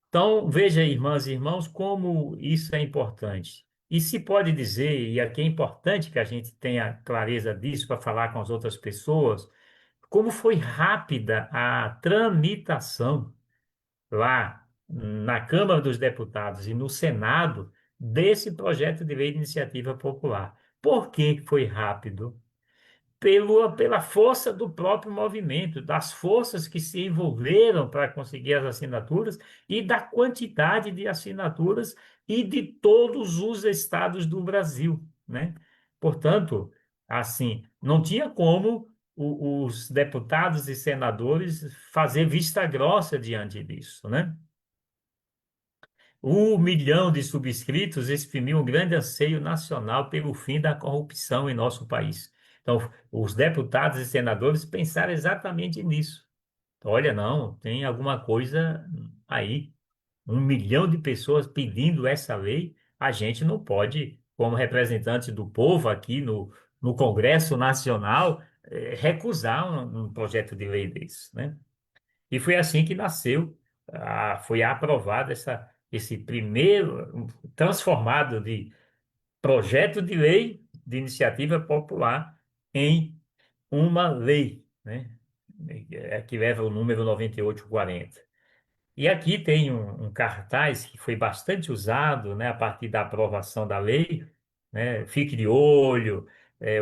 Então, veja, irmãs e irmãos, como isso é importante. E se pode dizer, e aqui é importante que a gente tenha clareza disso para falar com as outras pessoas, como foi rápida a tramitação lá na Câmara dos Deputados e no Senado desse projeto de lei de iniciativa popular. Por que foi rápido? Pela força do próprio movimento, das forças que se envolveram para conseguir as assinaturas e da quantidade de assinaturas e de todos os estados do Brasil, né? Portanto, assim, não tinha como os deputados e senadores fazer vista grossa diante disso, né? O milhão de subscritos exprimiu um grande anseio nacional pelo fim da corrupção em nosso país. Então, os deputados e senadores pensaram exatamente nisso. Olha, não, tem alguma coisa aí. Um milhão de pessoas pedindo essa lei, a gente não pode, como representante do povo aqui no Congresso Nacional, recusar um projeto de lei desse, né? E foi assim que nasceu, foi aprovado esse primeiro transformado de projeto de lei de iniciativa popular em uma lei, né? Que leva o número 9840. E aqui tem um cartaz que foi bastante usado, né, a partir da aprovação da lei, né? Fique de olho,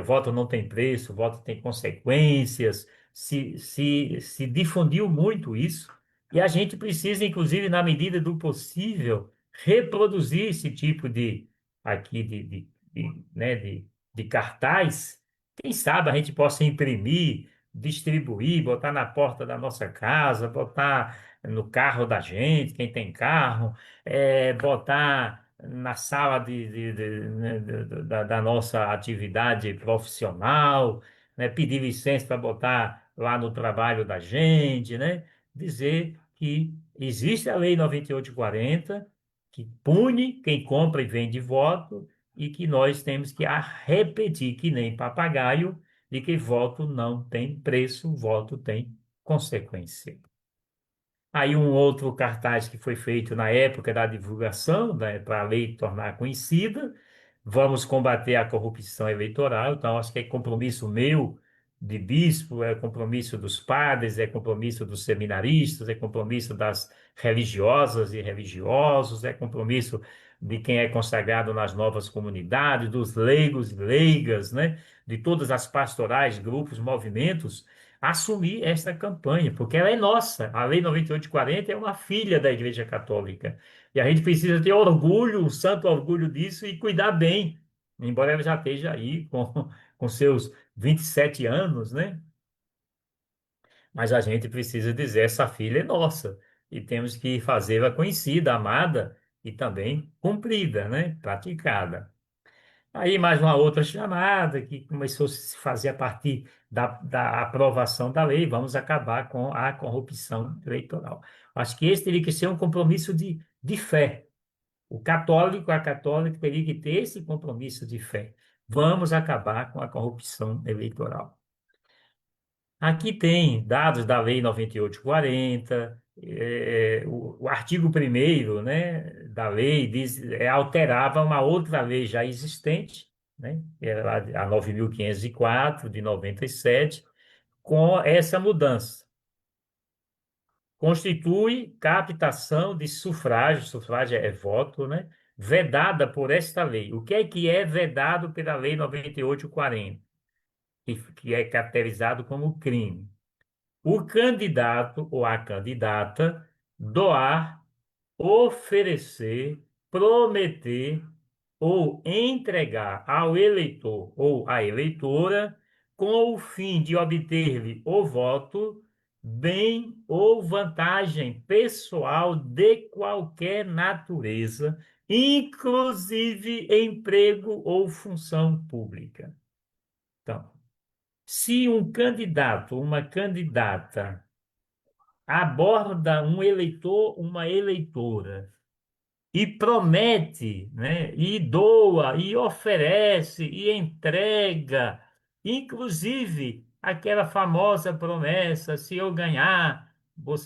voto não tem preço, voto tem consequências. Se difundiu muito isso, e a gente precisa, inclusive, na medida do possível, reproduzir esse tipo aqui né, de cartaz. Quem sabe a gente possa imprimir, distribuir, botar na porta da nossa casa, botar no carro da gente, quem tem carro, botar na sala né, da nossa atividade profissional, né, pedir licença para botar lá no trabalho da gente, né, dizer que existe a Lei 9840, que pune quem compra e vende voto, e que nós temos que repetir, que nem papagaio, de que voto não tem preço, voto tem consequência. Aí um outro cartaz que foi feito na época da divulgação, né, para a lei tornar conhecida, vamos combater a corrupção eleitoral. Então, acho que é compromisso meu de bispo, é compromisso dos padres, é compromisso dos seminaristas, é compromisso das religiosas e religiosos, é compromisso de quem é consagrado nas novas comunidades, dos leigos e leigas, né, de todas as pastorais, grupos, movimentos assumir esta campanha, porque ela é nossa. A Lei 9840 é uma filha da Igreja Católica. E a gente precisa ter orgulho, um santo orgulho disso e cuidar bem, embora ela já esteja aí com seus 27 anos, né? Mas a gente precisa dizer: essa filha é nossa. E temos que fazê-la conhecida, amada e também cumprida, né? Praticada. Aí mais uma outra chamada que começou a se fazer a partir da aprovação da lei, vamos acabar com a corrupção eleitoral. Acho que esse teria que ser um compromisso de fé. O católico, a católica teria que ter esse compromisso de fé. Vamos acabar com a corrupção eleitoral. Aqui tem dados da Lei 9840, o artigo 1º, né, da lei diz, alterava uma outra lei já existente, né, que era a 9.504 de 97, com essa mudança. Constitui captação de sufrágio é voto, né, vedada por esta lei. O que é vedado pela Lei 9840, que é caracterizado como crime? O candidato ou a candidata doar, oferecer, prometer ou entregar ao eleitor ou à eleitora com o fim de obter-lhe o voto, bem ou vantagem pessoal de qualquer natureza, inclusive emprego ou função pública. Então, se um candidato, uma candidata aborda um eleitor, uma eleitora e promete, né? E doa, e oferece, e entrega, inclusive aquela famosa promessa: se eu ganhar, vou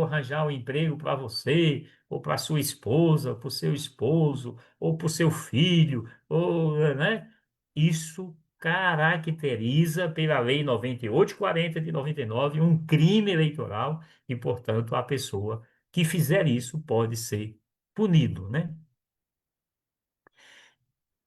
arranjar um emprego para você, ou para sua esposa, para o seu esposo, ou para o seu filho, ou, né? Isso caracteriza, pela Lei 9840 de 99, um crime eleitoral e, portanto, a pessoa que fizer isso pode ser punido, né?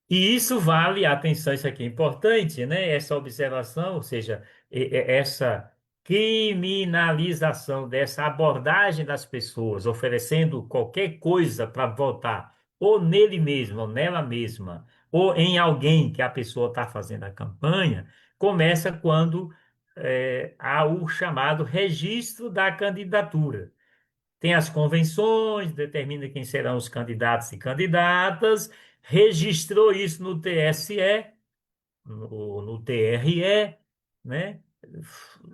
E isso vale, atenção, isso aqui é importante, né? Essa observação, ou seja, essa criminalização dessa abordagem das pessoas, oferecendo qualquer coisa para votar, ou nele mesmo, ou nela mesma, ou em alguém que a pessoa está fazendo a campanha, começa quando há o chamado registro da candidatura. Tem as convenções, determina quem serão os candidatos e candidatas, registrou isso no TSE, no TRE, né?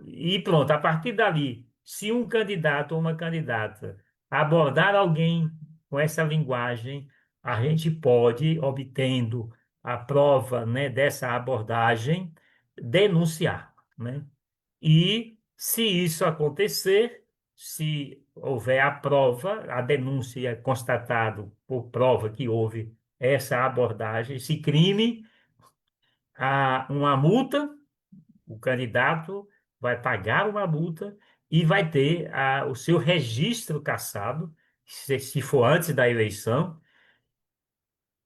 E pronto, a partir dali, se um candidato ou uma candidata abordar alguém com essa linguagem, a gente pode, obtendo a prova, né, dessa abordagem, denunciar, né? E se isso acontecer, se houver a prova, a denúncia é constatado por prova que houve essa abordagem, esse crime, há uma multa, o candidato vai pagar uma multa e vai ter o seu registro cassado, se for antes da eleição,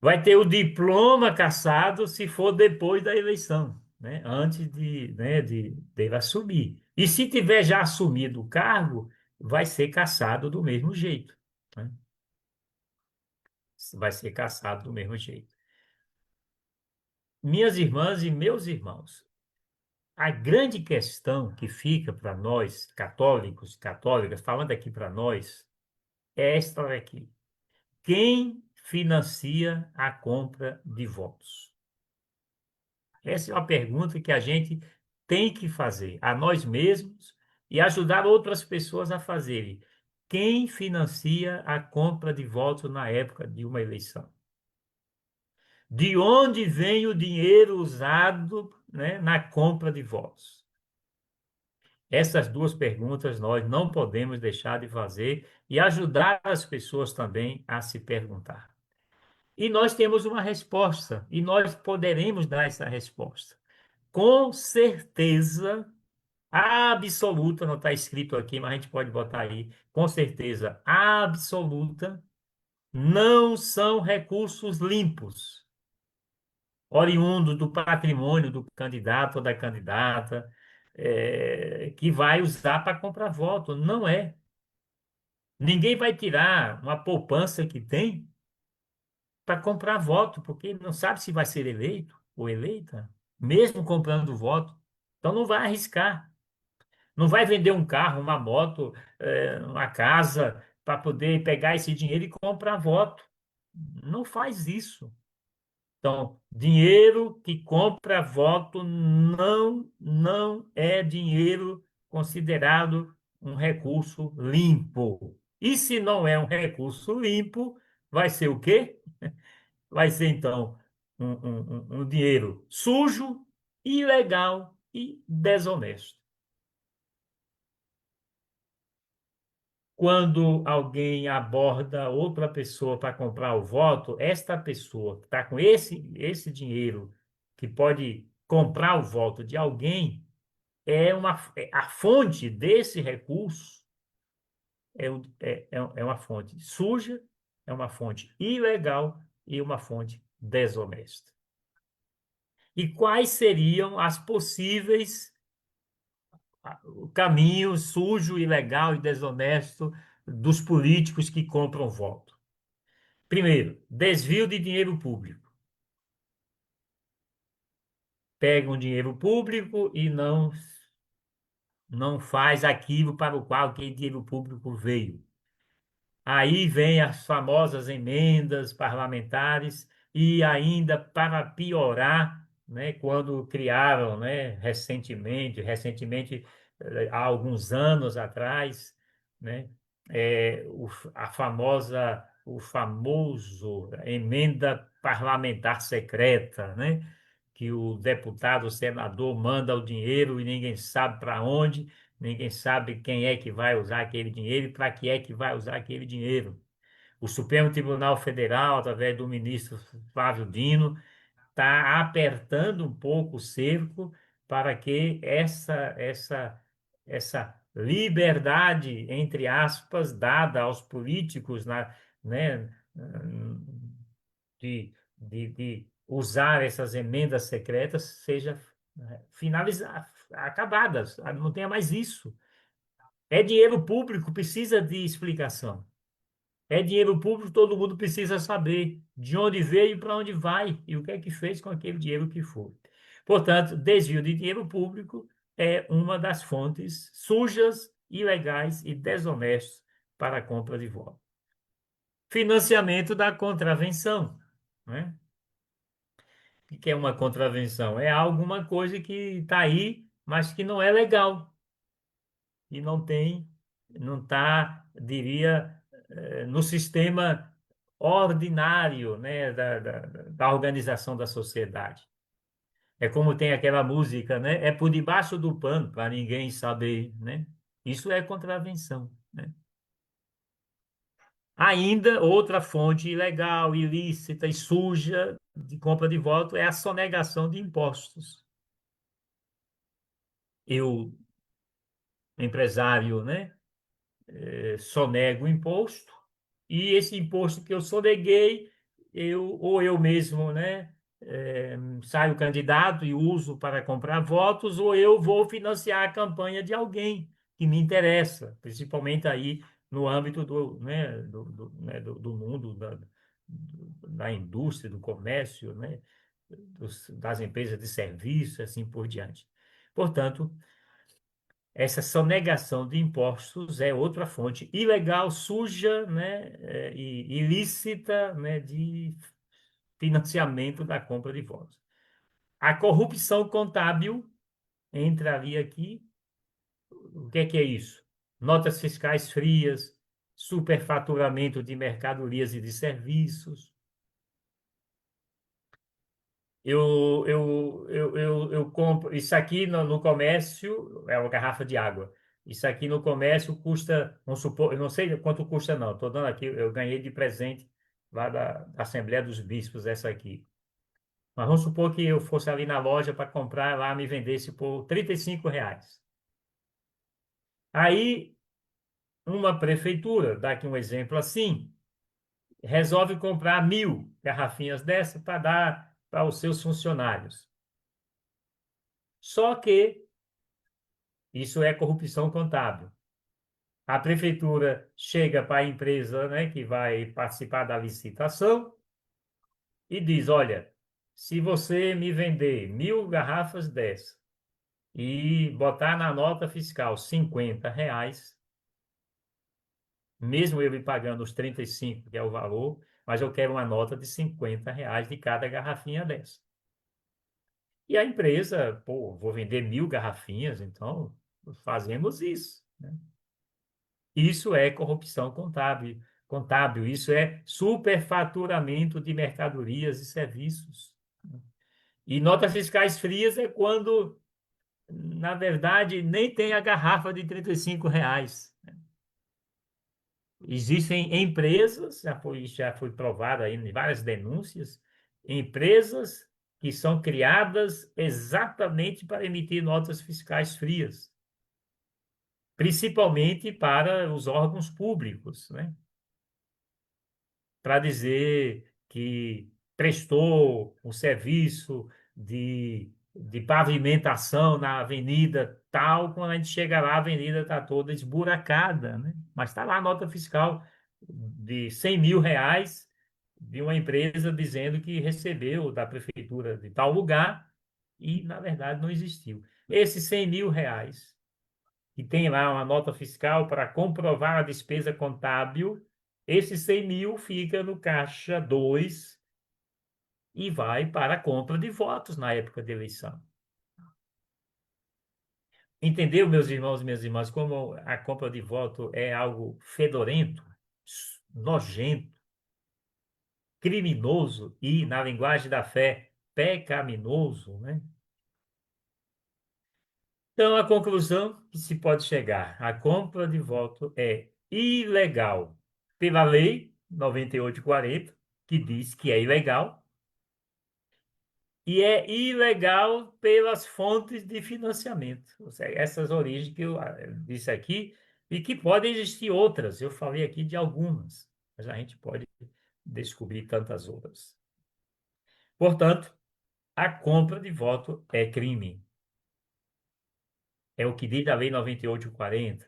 vai ter o diploma cassado se for depois da eleição, né? Antes de dele assumir. E se tiver já assumido o cargo, vai ser cassado do mesmo jeito, né? Vai ser cassado do mesmo jeito. Minhas irmãs e meus irmãos, a grande questão que fica para nós, católicos, católicas, falando aqui para nós, é esta aqui. Quem financia a compra de votos? Essa é uma pergunta que a gente tem que fazer a nós mesmos e ajudar outras pessoas a fazerem. Quem financia a compra de votos na época de uma eleição? De onde vem o dinheiro usado, né, na compra de votos? Essas duas perguntas nós não podemos deixar de fazer e ajudar as pessoas também a se perguntar. E nós temos uma resposta, e nós poderemos dar essa resposta. Com certeza absoluta, não está escrito aqui, mas a gente pode botar aí, com certeza absoluta, não são recursos limpos, oriundos do patrimônio do candidato ou da candidata, que vai usar para comprar voto. Não é. Ninguém vai tirar uma poupança que tem para comprar voto, porque não sabe se vai ser eleito ou eleita, mesmo comprando voto. Então não vai arriscar. Não vai vender um carro, uma moto, uma casa para poder pegar esse dinheiro e comprar voto. Não faz isso. Então, dinheiro que compra voto não é dinheiro considerado um recurso limpo. E se não é um recurso limpo, vai ser o quê? Vai ser, então, um dinheiro sujo, ilegal e desonesto. Quando alguém aborda outra pessoa para comprar o voto, esta pessoa que está com esse dinheiro que pode comprar o voto de alguém, a fonte desse recurso é uma fonte suja, é uma fonte ilegal e uma fonte desonesta. E quais seriam as possíveis caminhos sujo, ilegal e desonesto dos políticos que compram voto? Primeiro, desvio de dinheiro público. pegam dinheiro público e não faz aquilo para o qual aquele dinheiro público veio. Aí vem as famosas emendas parlamentares e ainda para piorar, né, quando criaram, né, recentemente, há alguns anos atrás, né, o famoso emenda parlamentar secreta, né, que o deputado, o senador manda o dinheiro e ninguém sabe para onde. Ninguém sabe quem é que vai usar aquele dinheiro e para que é que vai usar aquele dinheiro. O Supremo Tribunal Federal, através do ministro Flávio Dino, está apertando um pouco o cerco para que essa liberdade, entre aspas, dada aos políticos, né, de usar essas emendas secretas, seja finalizada, acabadas, não tenha mais isso. É dinheiro público, precisa de explicação. É dinheiro público, todo mundo precisa saber de onde veio e para onde vai e o que é que fez com aquele dinheiro que foi. Portanto, desvio de dinheiro público é uma das fontes sujas, ilegais e desonestas para a compra de votos. Financiamento da contravenção, né? O que é uma contravenção? É alguma coisa que está aí, mas que não é legal e não está, diria, no sistema ordinário, né, da organização da sociedade. É como tem aquela música, né? É por debaixo do pano, para ninguém saber, né? Isso é contravenção, né? Ainda outra fonte ilegal, ilícita e suja de compra de voto é a sonegação de impostos. Eu, empresário, né? Sonego o imposto, e esse imposto que eu soneguei, ou eu mesmo, né, saio candidato e uso para comprar votos, ou eu vou financiar a campanha de alguém que me interessa, principalmente aí no âmbito do mundo da indústria, do comércio, né, das empresas de serviço, assim por diante. Portanto, essa sonegação de impostos é outra fonte ilegal, suja, né, e ilícita, né, de financiamento da compra de votos. A corrupção contábil entraria aqui. O que é isso? Notas fiscais frias, superfaturamento de mercadorias e de serviços. Eu compro. Isso aqui no comércio é uma garrafa de água. Isso aqui no comércio custa, vamos supor, eu não sei quanto custa, não. Estou dando aqui, eu ganhei de presente lá da Assembleia dos Bispos, essa aqui. Mas vamos supor que eu fosse ali na loja para comprar lá, me vendesse por R$ 35. Aí, uma prefeitura, dá aqui um exemplo assim, resolve comprar 1.000 garrafinhas dessa para dar para os seus funcionários. Só que isso é corrupção contábil. A prefeitura chega para a empresa, né, que vai participar da licitação e diz: olha, se você me vender 1.000 garrafas dessa e botar na nota fiscal R$ 50, mesmo eu me pagando os 35, que é o valor, mas eu quero uma nota de R$ 50 de cada garrafinha dessa. E a empresa, pô, vou vender 1.000 garrafinhas, então fazemos isso, né? Isso é corrupção contábil, isso é superfaturamento de mercadorias e serviços. E notas fiscais frias é quando, na verdade, nem tem a garrafa de R$ 35. Existem empresas, já foi provado aí em várias denúncias, empresas que são criadas exatamente para emitir notas fiscais frias, principalmente para os órgãos públicos, né? Para dizer que prestou um serviço de pavimentação na avenida tal, quando a gente chega lá, a avenida está toda esburacada, né? Mas está lá a nota fiscal de R$ 100.000 de uma empresa dizendo que recebeu da prefeitura de tal lugar e, na verdade, não existiu. Esses R$ 100.000, que tem lá uma nota fiscal para comprovar a despesa contábil, esses 100 mil fica no caixa 2 e vai para a compra de votos na época da eleição. Entendeu, meus irmãos e minhas irmãs, como a compra de voto é algo fedorento, nojento, criminoso e, na linguagem da fé, pecaminoso, né? Então, a conclusão que se pode chegar, a compra de voto é ilegal pela lei 9840, que diz que é ilegal, e é ilegal pelas fontes de financiamento. Ou seja, essas origens que eu disse aqui, e que podem existir outras. Eu falei aqui de algumas, mas a gente pode descobrir tantas outras. Portanto, a compra de voto é crime. É o que diz a Lei 9840.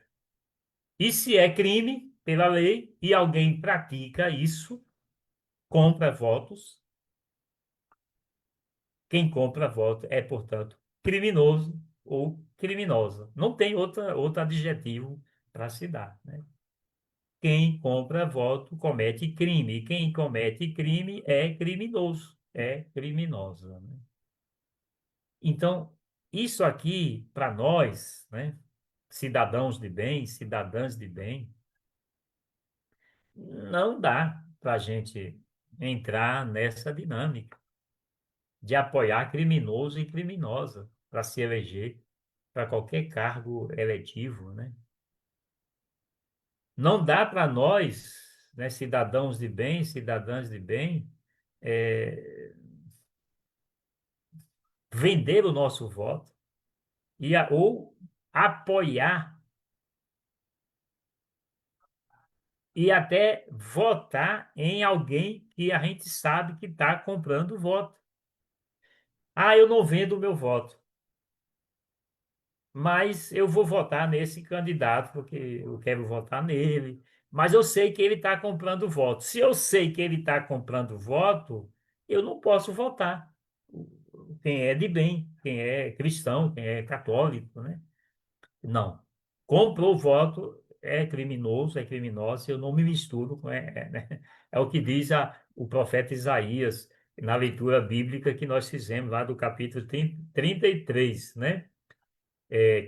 E se é crime pela lei e alguém pratica isso, compra votos, quem compra voto é, portanto, criminoso ou criminosa. Não tem outro adjetivo para se dar, né? Quem compra voto comete crime. E quem comete crime é criminoso, é criminosa, né? Então, isso aqui, para nós, né, cidadãos de bem, cidadãs de bem, não dá para a gente entrar nessa dinâmica de apoiar criminoso e criminosa para se eleger para qualquer cargo eletivo, né? Não dá para nós, né, cidadãos de bem, cidadãs de bem, eh, vender o nosso voto ou apoiar e até votar em alguém que a gente sabe que está comprando voto. Ah, eu não vendo o meu voto, mas eu vou votar nesse candidato porque eu quero votar nele. Mas eu sei que ele está comprando voto. Se eu sei que ele está comprando voto, eu não posso votar. Quem é de bem, quem é cristão, quem é católico, né? Não. Comprou voto é criminoso, é criminoso, eu não me misturo com. Né? É o que diz o profeta Isaías na leitura bíblica que nós fizemos lá do capítulo 33, né?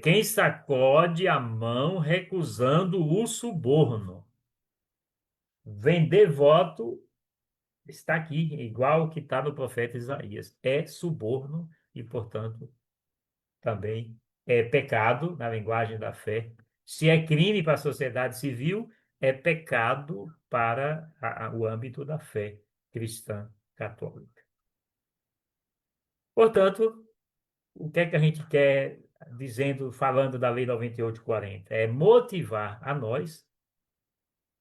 Quem sacode a mão recusando o suborno. Vender voto está aqui, igual o que está no profeta Isaías. É suborno e, portanto, também é pecado na linguagem da fé. Se é crime para a sociedade civil, é pecado para o âmbito da fé cristã católica. Portanto, o que é que a gente quer dizendo, falando da Lei 9840? É motivar a nós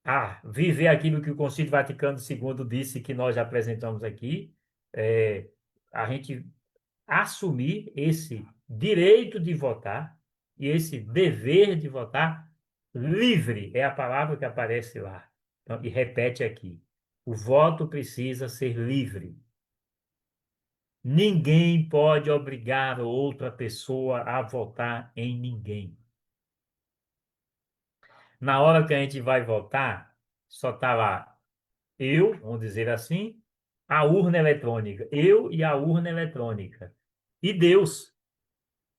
a viver aquilo que o Concílio Vaticano II disse que nós apresentamos aqui, é, a gente assumir esse direito de votar e esse dever de votar livre, é a palavra que aparece lá. Então, e repete aqui: o voto precisa ser livre. Ninguém pode obrigar outra pessoa a votar em ninguém. Na hora que a gente vai votar, só está lá eu, vamos dizer assim, a urna eletrônica, eu e a urna eletrônica. E Deus,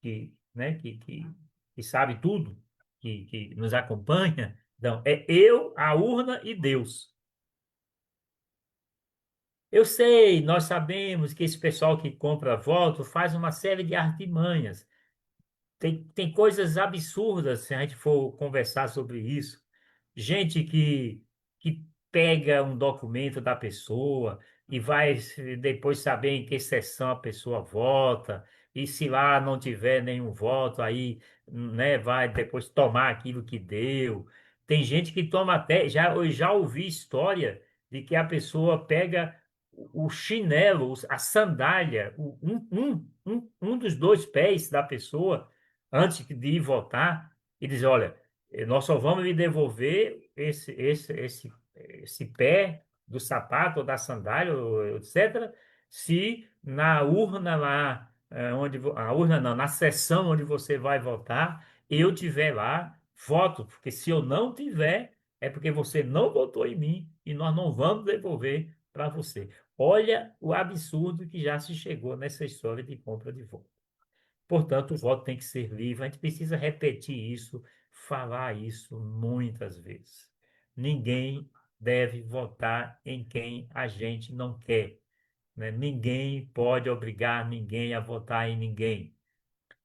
que, né, que sabe tudo, que nos acompanha. Então, é eu, a urna e Deus. Eu sei, nós sabemos que esse pessoal que compra voto faz uma série de artimanhas. Tem coisas absurdas se a gente for conversar sobre isso. Gente que pega um documento da pessoa e vai depois saber em que sessão a pessoa vota, e se lá não tiver nenhum voto, aí, né, vai depois tomar aquilo que deu. Tem gente que toma até, eu já ouvi história de que a pessoa pega o chinelo, a sandália, um dos dois pés da pessoa antes de ir votar, e dizer, olha, nós só vamos lhe devolver esse pé do sapato ou da sandália, ou etc., se na urna lá a urna não, na sessão onde você vai votar, eu tiver lá, voto, porque se eu não tiver, é porque você não votou em mim e nós não vamos devolver para você. Olha o absurdo que já se chegou nessa história de compra de voto. Portanto, o voto tem que ser livre. A gente precisa repetir isso, falar isso muitas vezes. Ninguém deve votar em quem a gente não quer, né? Ninguém pode obrigar ninguém a votar em ninguém,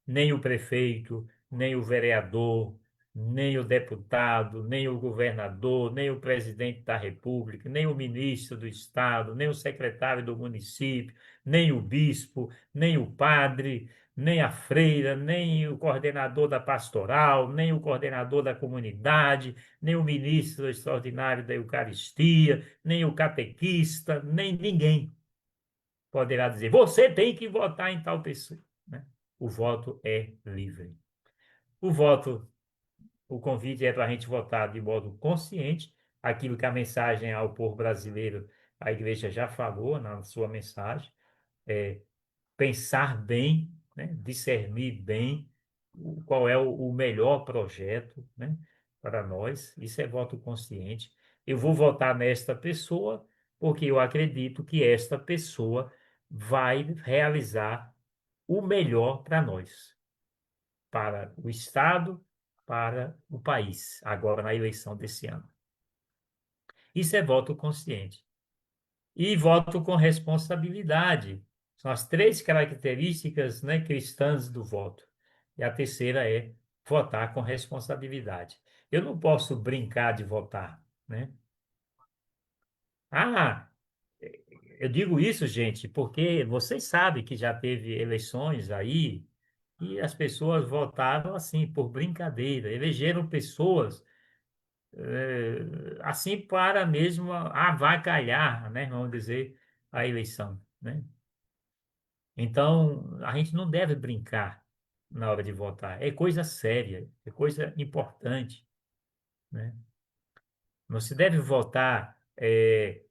nem o prefeito, nem o vereador, nem o deputado, nem o governador, nem o presidente da República, nem o ministro do Estado, nem o secretário do município, nem o bispo, nem o padre, nem a freira, nem o coordenador da pastoral, nem o coordenador da comunidade, nem o ministro extraordinário da Eucaristia, nem o catequista, nem ninguém poderá dizer: você tem que votar em tal pessoa, né? O voto é livre. O voto, o convite é para a gente votar de modo consciente, aquilo que a mensagem ao povo brasileiro, a igreja já falou na sua mensagem, é pensar bem, né? Discernir bem qual é o melhor projeto, né? Para nós. Isso é voto consciente. Eu vou votar nesta pessoa porque eu acredito que esta pessoa vai realizar o melhor para nós, para o Estado, para o país, agora na eleição desse ano. Isso é voto consciente. E voto com responsabilidade. São as três características, né, cristãs do voto. E a terceira é votar com responsabilidade. Eu não posso brincar de votar, né? Ah, eu digo isso, gente, porque vocês sabem que já teve eleições aí e as pessoas votaram assim, por brincadeira, elegeram pessoas assim para mesmo avacalhar, né, vamos dizer, a eleição, né? Então, a gente não deve brincar na hora de votar. É coisa séria, é coisa importante, né? Não se deve votar. É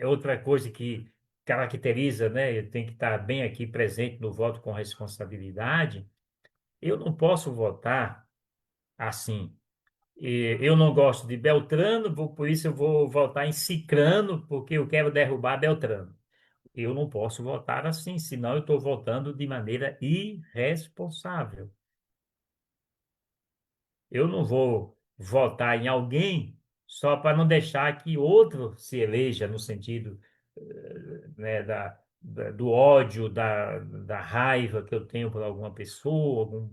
outra coisa que caracteriza, né? Tem que estar bem aqui presente no voto com responsabilidade. Eu não posso votar assim. Eu não gosto de Beltrano, por isso eu vou votar em Cicrano, porque eu quero derrubar Beltrano. Eu não posso votar assim, senão eu estou votando de maneira irresponsável. Eu não vou votar em alguém só para não deixar que outro se eleja no sentido, né, do ódio, da raiva que eu tenho por alguma pessoa,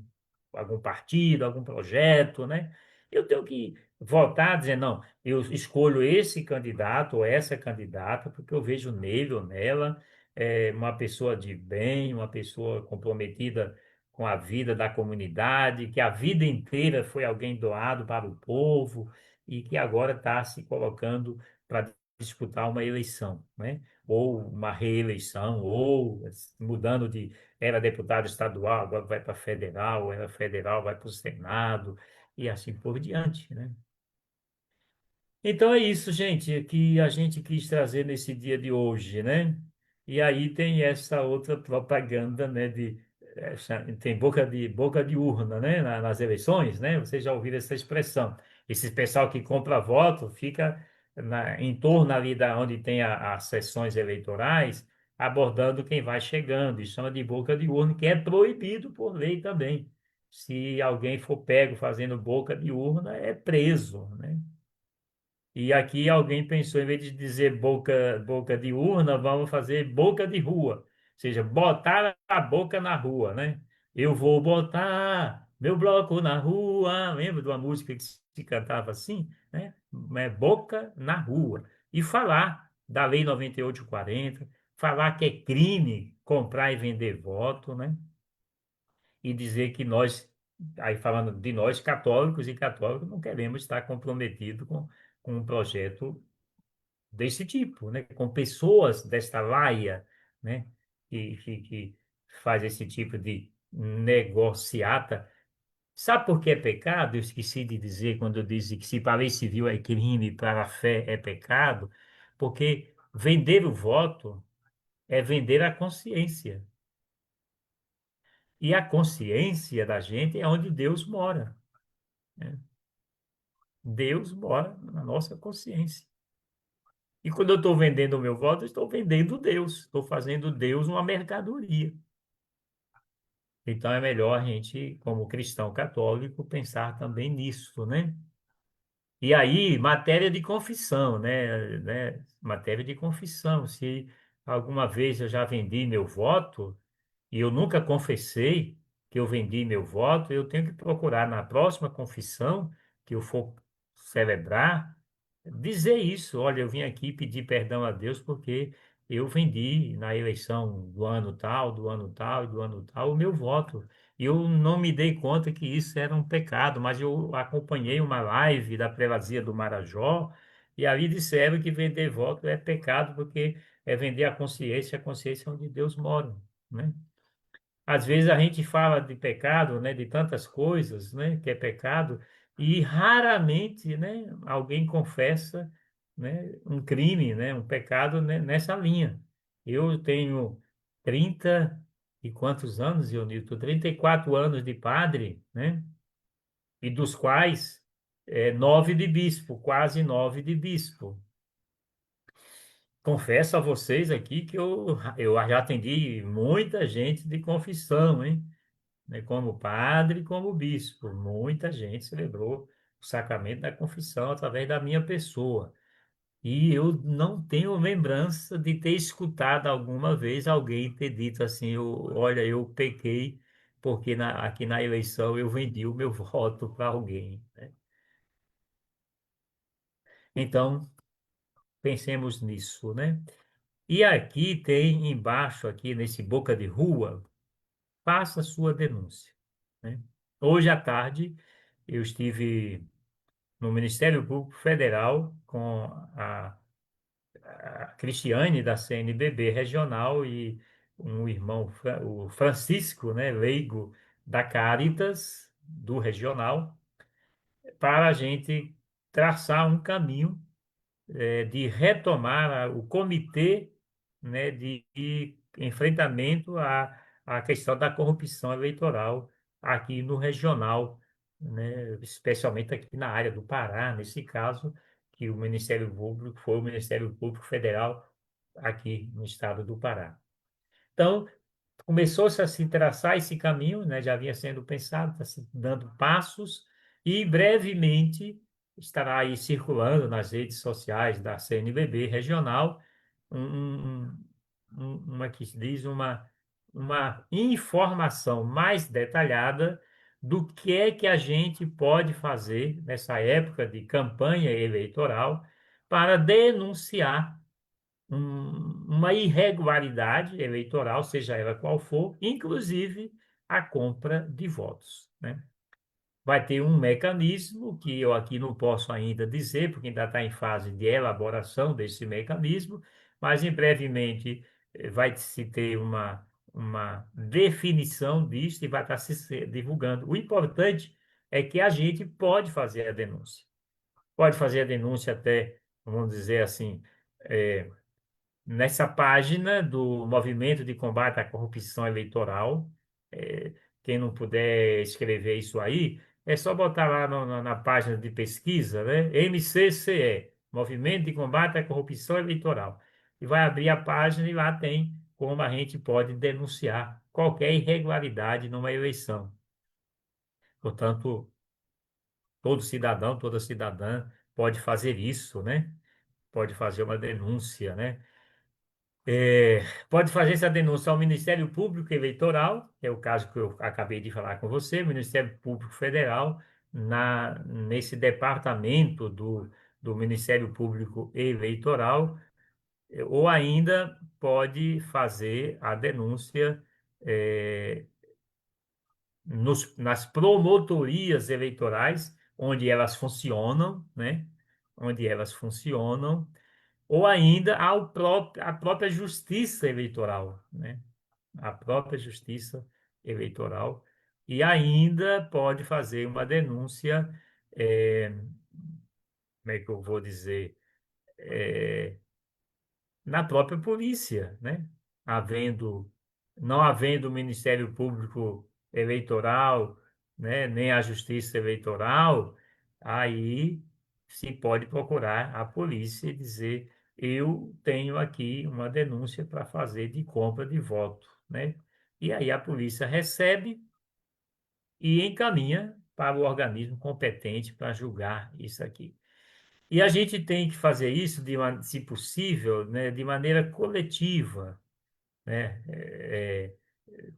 algum partido, algum projeto, né? Eu tenho que votar dizendo, não, eu escolho esse candidato ou essa candidata porque eu vejo nele ou nela uma pessoa de bem, uma pessoa comprometida com a vida da comunidade, que a vida inteira foi alguém doado para o povo e que agora está se colocando para disputar uma eleição, né? Ou uma reeleição, ou mudando de era deputado estadual, agora vai para federal, era federal, vai para o Senado, e assim por diante, né? Então é isso, gente, que a gente quis trazer nesse dia de hoje, né? E aí tem essa outra propaganda, né, tem boca de urna, né, nas eleições, né? Vocês já ouviram essa expressão. Esse pessoal que compra voto fica em torno ali da onde tem as sessões eleitorais, abordando quem vai chegando, e chama de boca de urna, que é proibido por lei também. Se alguém for pego fazendo boca de urna, é preso, né? E aqui alguém pensou, em vez de dizer boca de urna, vamos fazer boca de rua. Ou seja, botar a boca na rua, né? Eu vou botar meu bloco na rua. Lembra de uma música que se cantava assim, né? É boca na rua. E falar da Lei 9840, falar que é crime comprar e vender voto, né? E dizer que nós, aí falando de nós, católicos e católicos, não queremos estar comprometidos com um projeto desse tipo, né? Com pessoas desta laia, né? Que faz esse tipo de negociata. Sabe por que é pecado? Eu esqueci de dizer quando eu disse que se para a lei civil é crime, para a fé é pecado, porque vender o voto é vender a consciência. E a consciência da gente é onde Deus mora, né? Deus mora na nossa consciência. E quando eu estou vendendo o meu voto, eu estou vendendo Deus, estou fazendo Deus uma mercadoria. Então é melhor a gente, como cristão católico, pensar também nisso, né? E aí, matéria de confissão, né? Matéria de confissão. Se alguma vez eu já vendi meu voto e eu nunca confessei que eu vendi meu voto, eu tenho que procurar na próxima confissão que eu for celebrar, dizer isso. Olha, eu vim aqui pedir perdão a Deus porque eu vendi na eleição do ano tal, do ano tal e do ano tal o meu voto. E eu não me dei conta que isso era um pecado, mas eu acompanhei uma live da Prelazia do Marajó e ali disseram que vender voto é pecado porque é vender a consciência é onde Deus mora, né? Às vezes a gente fala de pecado, né, de tantas coisas, né, que é pecado, e raramente, né, alguém confessa, né, um crime, né, um pecado, né, nessa linha. Eu tenho 30 e quantos anos, Ionilton? 34 anos de padre, né, e dos quais 9 de bispo, quase 9 de bispo. Confesso a vocês aqui que eu já atendi muita gente de confissão, hein? Né, como padre, como bispo. Muita gente celebrou o sacramento da confissão através da minha pessoa. E eu não tenho lembrança de ter escutado alguma vez alguém ter dito assim, olha, eu pequei porque aqui na eleição eu vendi o meu voto para alguém, né? Então, pensemos nisso, né? E aqui tem embaixo, aqui nesse boca de rua, faça sua denúncia, né? Hoje à tarde eu estive no Ministério Público Federal com a Cristiane da CNBB regional e um irmão, o Francisco, né, leigo da Caritas do regional, para a gente traçar um caminho de retomar o comitê, né, de enfrentamento à questão da corrupção eleitoral aqui no regional, né, especialmente aqui na área do Pará, nesse caso, que o Ministério Público foi o Ministério Público Federal aqui no estado do Pará. Então, começou-se a se traçar esse caminho, né? Já vinha sendo pensado, está se dando passos, e brevemente estará aí circulando nas redes sociais da CNBB regional uma que se diz uma informação mais detalhada do que a gente pode fazer nessa época de campanha eleitoral para denunciar uma irregularidade eleitoral, seja ela qual for, inclusive a compra de votos, né? Vai ter um mecanismo que eu aqui não posso ainda dizer, porque ainda está em fase de elaboração desse mecanismo, mas em brevemente vai se ter uma definição disso e vai estar se divulgando. O importante é que a gente pode fazer a denúncia. Pode fazer a denúncia até, vamos dizer assim, é, nessa página do Movimento de Combate à Corrupção Eleitoral. eh, Quem não puder escrever isso aí, é só botar lá na página de pesquisa, né? MCCE, Movimento de Combate à Corrupção Eleitoral. E vai abrir a página e lá tem como a gente pode denunciar qualquer irregularidade numa eleição. Portanto, todo cidadão, toda cidadã pode fazer isso, né? Pode fazer uma denúncia, né? Pode fazer essa denúncia ao Ministério Público Eleitoral, que é o caso que eu acabei de falar com você, Ministério Público Federal, nesse departamento do Ministério Público Eleitoral, ou ainda pode fazer a denúncia eh, nas promotorias eleitorais, onde elas funcionam, né? Onde elas funcionam ou ainda à própria justiça eleitoral, né? A própria justiça eleitoral, e ainda pode fazer uma denúncia, eh, como é que eu vou dizer, na própria polícia, né? Havendo, não havendo Ministério Público eleitoral, né, nem a justiça eleitoral, aí se pode procurar a polícia e dizer: eu tenho aqui uma denúncia para fazer de compra de voto, né? E aí a polícia recebe e encaminha para o organismo competente para julgar isso aqui. E a gente tem que fazer isso, se possível, né, de maneira coletiva, né?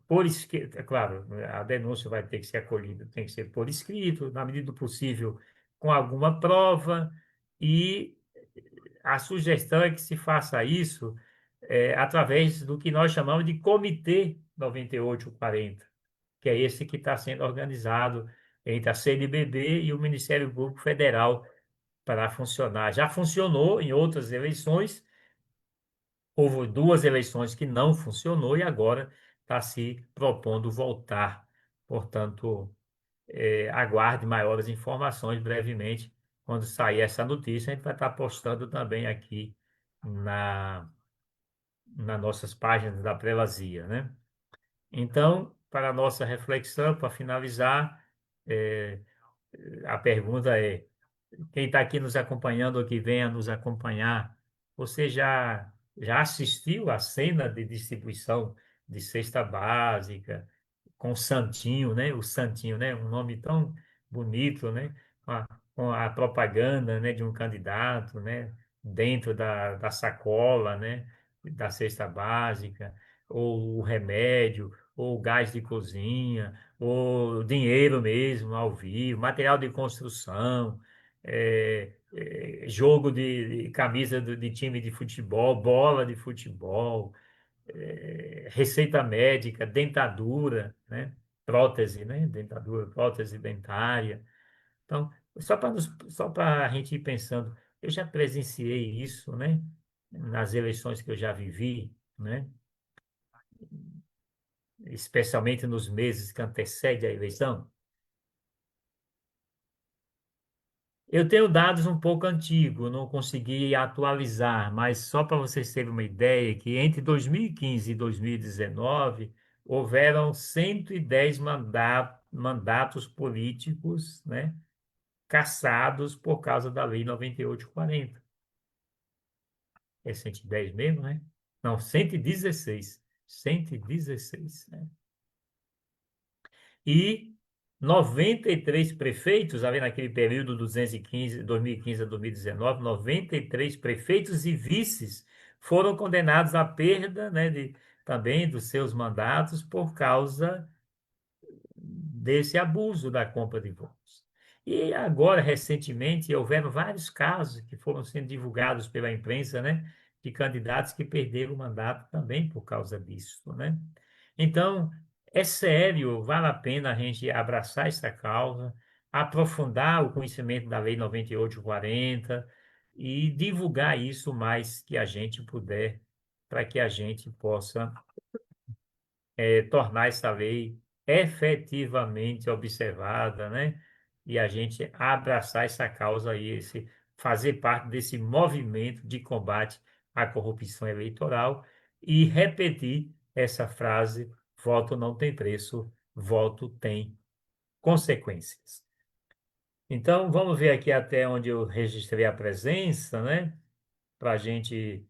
Por escrito, é claro, a denúncia vai ter que ser acolhida, tem que ser por escrito, na medida do possível, com alguma prova, e a sugestão é que se faça isso através do que nós chamamos de Comitê 9840, que é esse que está sendo organizado entre a CNBB e o Ministério Público Federal para funcionar. Já funcionou em outras eleições, houve duas eleições que não funcionou e agora está se propondo voltar. Portanto, aguarde maiores informações brevemente. Quando sair essa notícia, a gente vai estar postando também aqui na, nas nossas páginas da Prelazia, né? Então, para a nossa reflexão, para finalizar, eh, a pergunta é: quem está aqui nos acompanhando ou que venha nos acompanhar, você já assistiu à cena de distribuição de cesta básica com o Santinho, né? O Santinho, né? Um nome tão bonito, né? Com a propaganda, né, de um candidato, né? Dentro da sacola, né? Da cesta básica, ou o remédio, ou o gás de cozinha, ou dinheiro mesmo ao vivo, material de construção, jogo de camisa de time de futebol, bola de futebol, receita médica, dentadura, né? Prótese, né? Dentadura, prótese dentária. Então, só para a gente ir pensando, eu já presenciei isso, né? Nas eleições que eu já vivi, né? Especialmente nos meses que antecedem a eleição. Eu tenho dados um pouco antigos, não consegui atualizar, mas só para vocês terem uma ideia, que entre 2015 e 2019 houveram 110 mandatos políticos, né, cassados por causa da Lei 9840. É 110 mesmo, né? Não, 116. 116, né? E 93 prefeitos, ali naquele período 215, 2015 a 2019, 93 prefeitos e vices foram condenados à perda, né, também dos seus mandatos por causa desse abuso da compra de votos. E agora, recentemente, houveram vários casos que foram sendo divulgados pela imprensa, né, de candidatos que perderam o mandato também por causa disso, né? Então, é sério, vale a pena a gente abraçar essa causa, aprofundar o conhecimento da Lei 9840 e divulgar isso o mais que a gente puder, para que a gente possa tornar essa lei efetivamente observada, né? E a gente abraçar essa causa aí, fazer parte desse movimento de combate à corrupção eleitoral e repetir essa frase: voto não tem preço, voto tem consequências. Então, vamos ver aqui até onde eu registrei a presença, né? Para a gente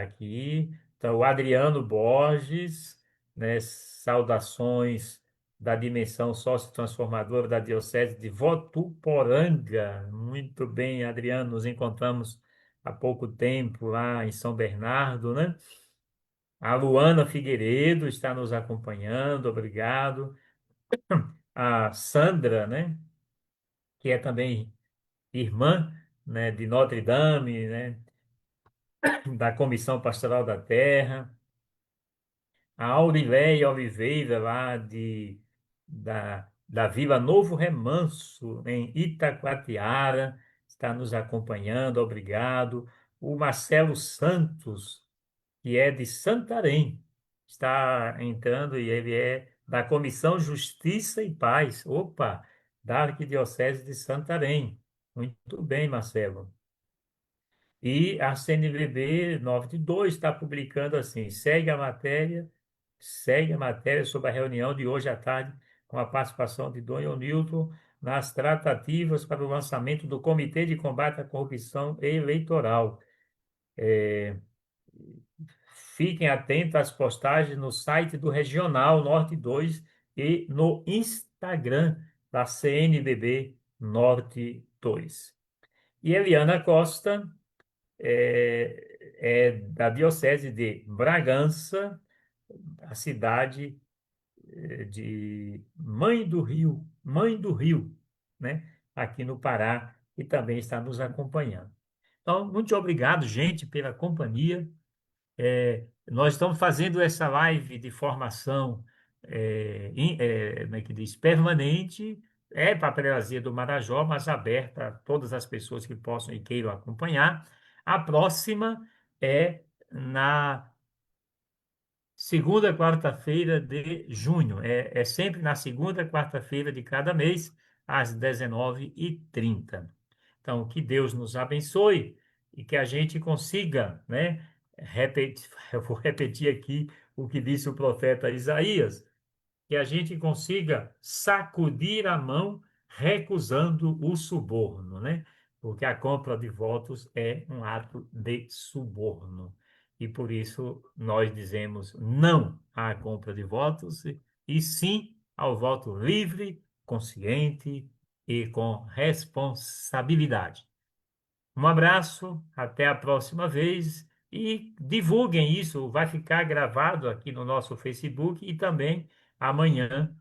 aqui. Então, o Adriano Borges, né? Saudações da dimensão sócio-transformadora da Diocese de Votuporanga. Muito bem, Adriano, nos encontramos há pouco tempo lá em São Bernardo, né? A Luana Figueiredo está nos acompanhando, obrigado. A Sandra, né? Que é também irmã, né? De Notre Dame, né? Da Comissão Pastoral da Terra. A Aurileia Oliveira, lá da Vila Novo Remanso, em Itacoatiara, está nos acompanhando, obrigado. O Marcelo Santos, que é de Santarém, está entrando e ele é da Comissão Justiça e Paz, opa, da Arquidiocese de Santarém. Muito bem, Marcelo. E a CNBB 92 está publicando assim, segue a matéria segue a matéria sobre a reunião de hoje à tarde, com a participação de Dom Newton nas tratativas para o lançamento do Comitê de Combate à Corrupção Eleitoral. Fiquem atentos às postagens no site do Regional Norte 2 e no Instagram da CNBB Norte 2. E Eliana Costa é da Diocese de Bragança, a cidade de Mãe do Rio, né? Aqui no Pará, e também está nos acompanhando. Então, muito obrigado, gente, pela companhia. Nós estamos fazendo essa live de formação, como é que diz, permanente, para a Prelazia do Marajó, mas aberta a todas as pessoas que possam e queiram acompanhar. A próxima é na segunda quarta-feira de junho. É sempre na segunda quarta-feira de cada mês, às 19h30. Então, que Deus nos abençoe e que a gente consiga, né? Eu vou repetir aqui o que disse o profeta Isaías, que a gente consiga sacudir a mão recusando o suborno, né? Porque a compra de votos é um ato de suborno. E por isso nós dizemos não à compra de votos e sim ao voto livre, consciente e com responsabilidade. Um abraço, até a próxima vez e divulguem isso, vai ficar gravado aqui no nosso Facebook e também amanhã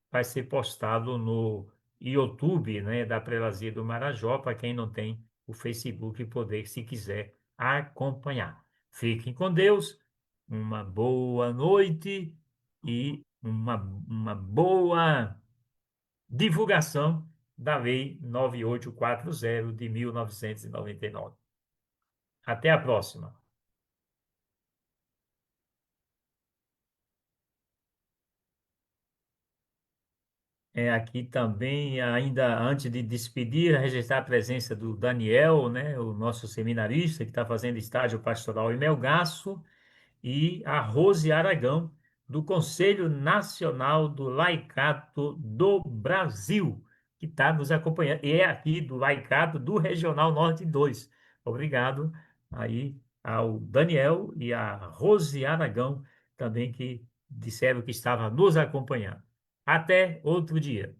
vai ser postado no YouTube, né, da Prelazia do Marajó, para quem não tem o Facebook poder, se quiser acompanhar. Fiquem com Deus, uma boa noite e uma boa divulgação da Lei 9840 de 1999. Até a próxima. Aqui também, ainda antes de despedir, registrar a presença do Daniel, né, o nosso seminarista que está fazendo estágio pastoral em Melgaço, e a Rose Aragão, do Conselho Nacional do Laicato do Brasil, que está nos acompanhando, e é aqui do Laicato do Regional Norte 2. Obrigado aí ao Daniel e à Rose Aragão, também que disseram que estava nos acompanhando. Até outro dia.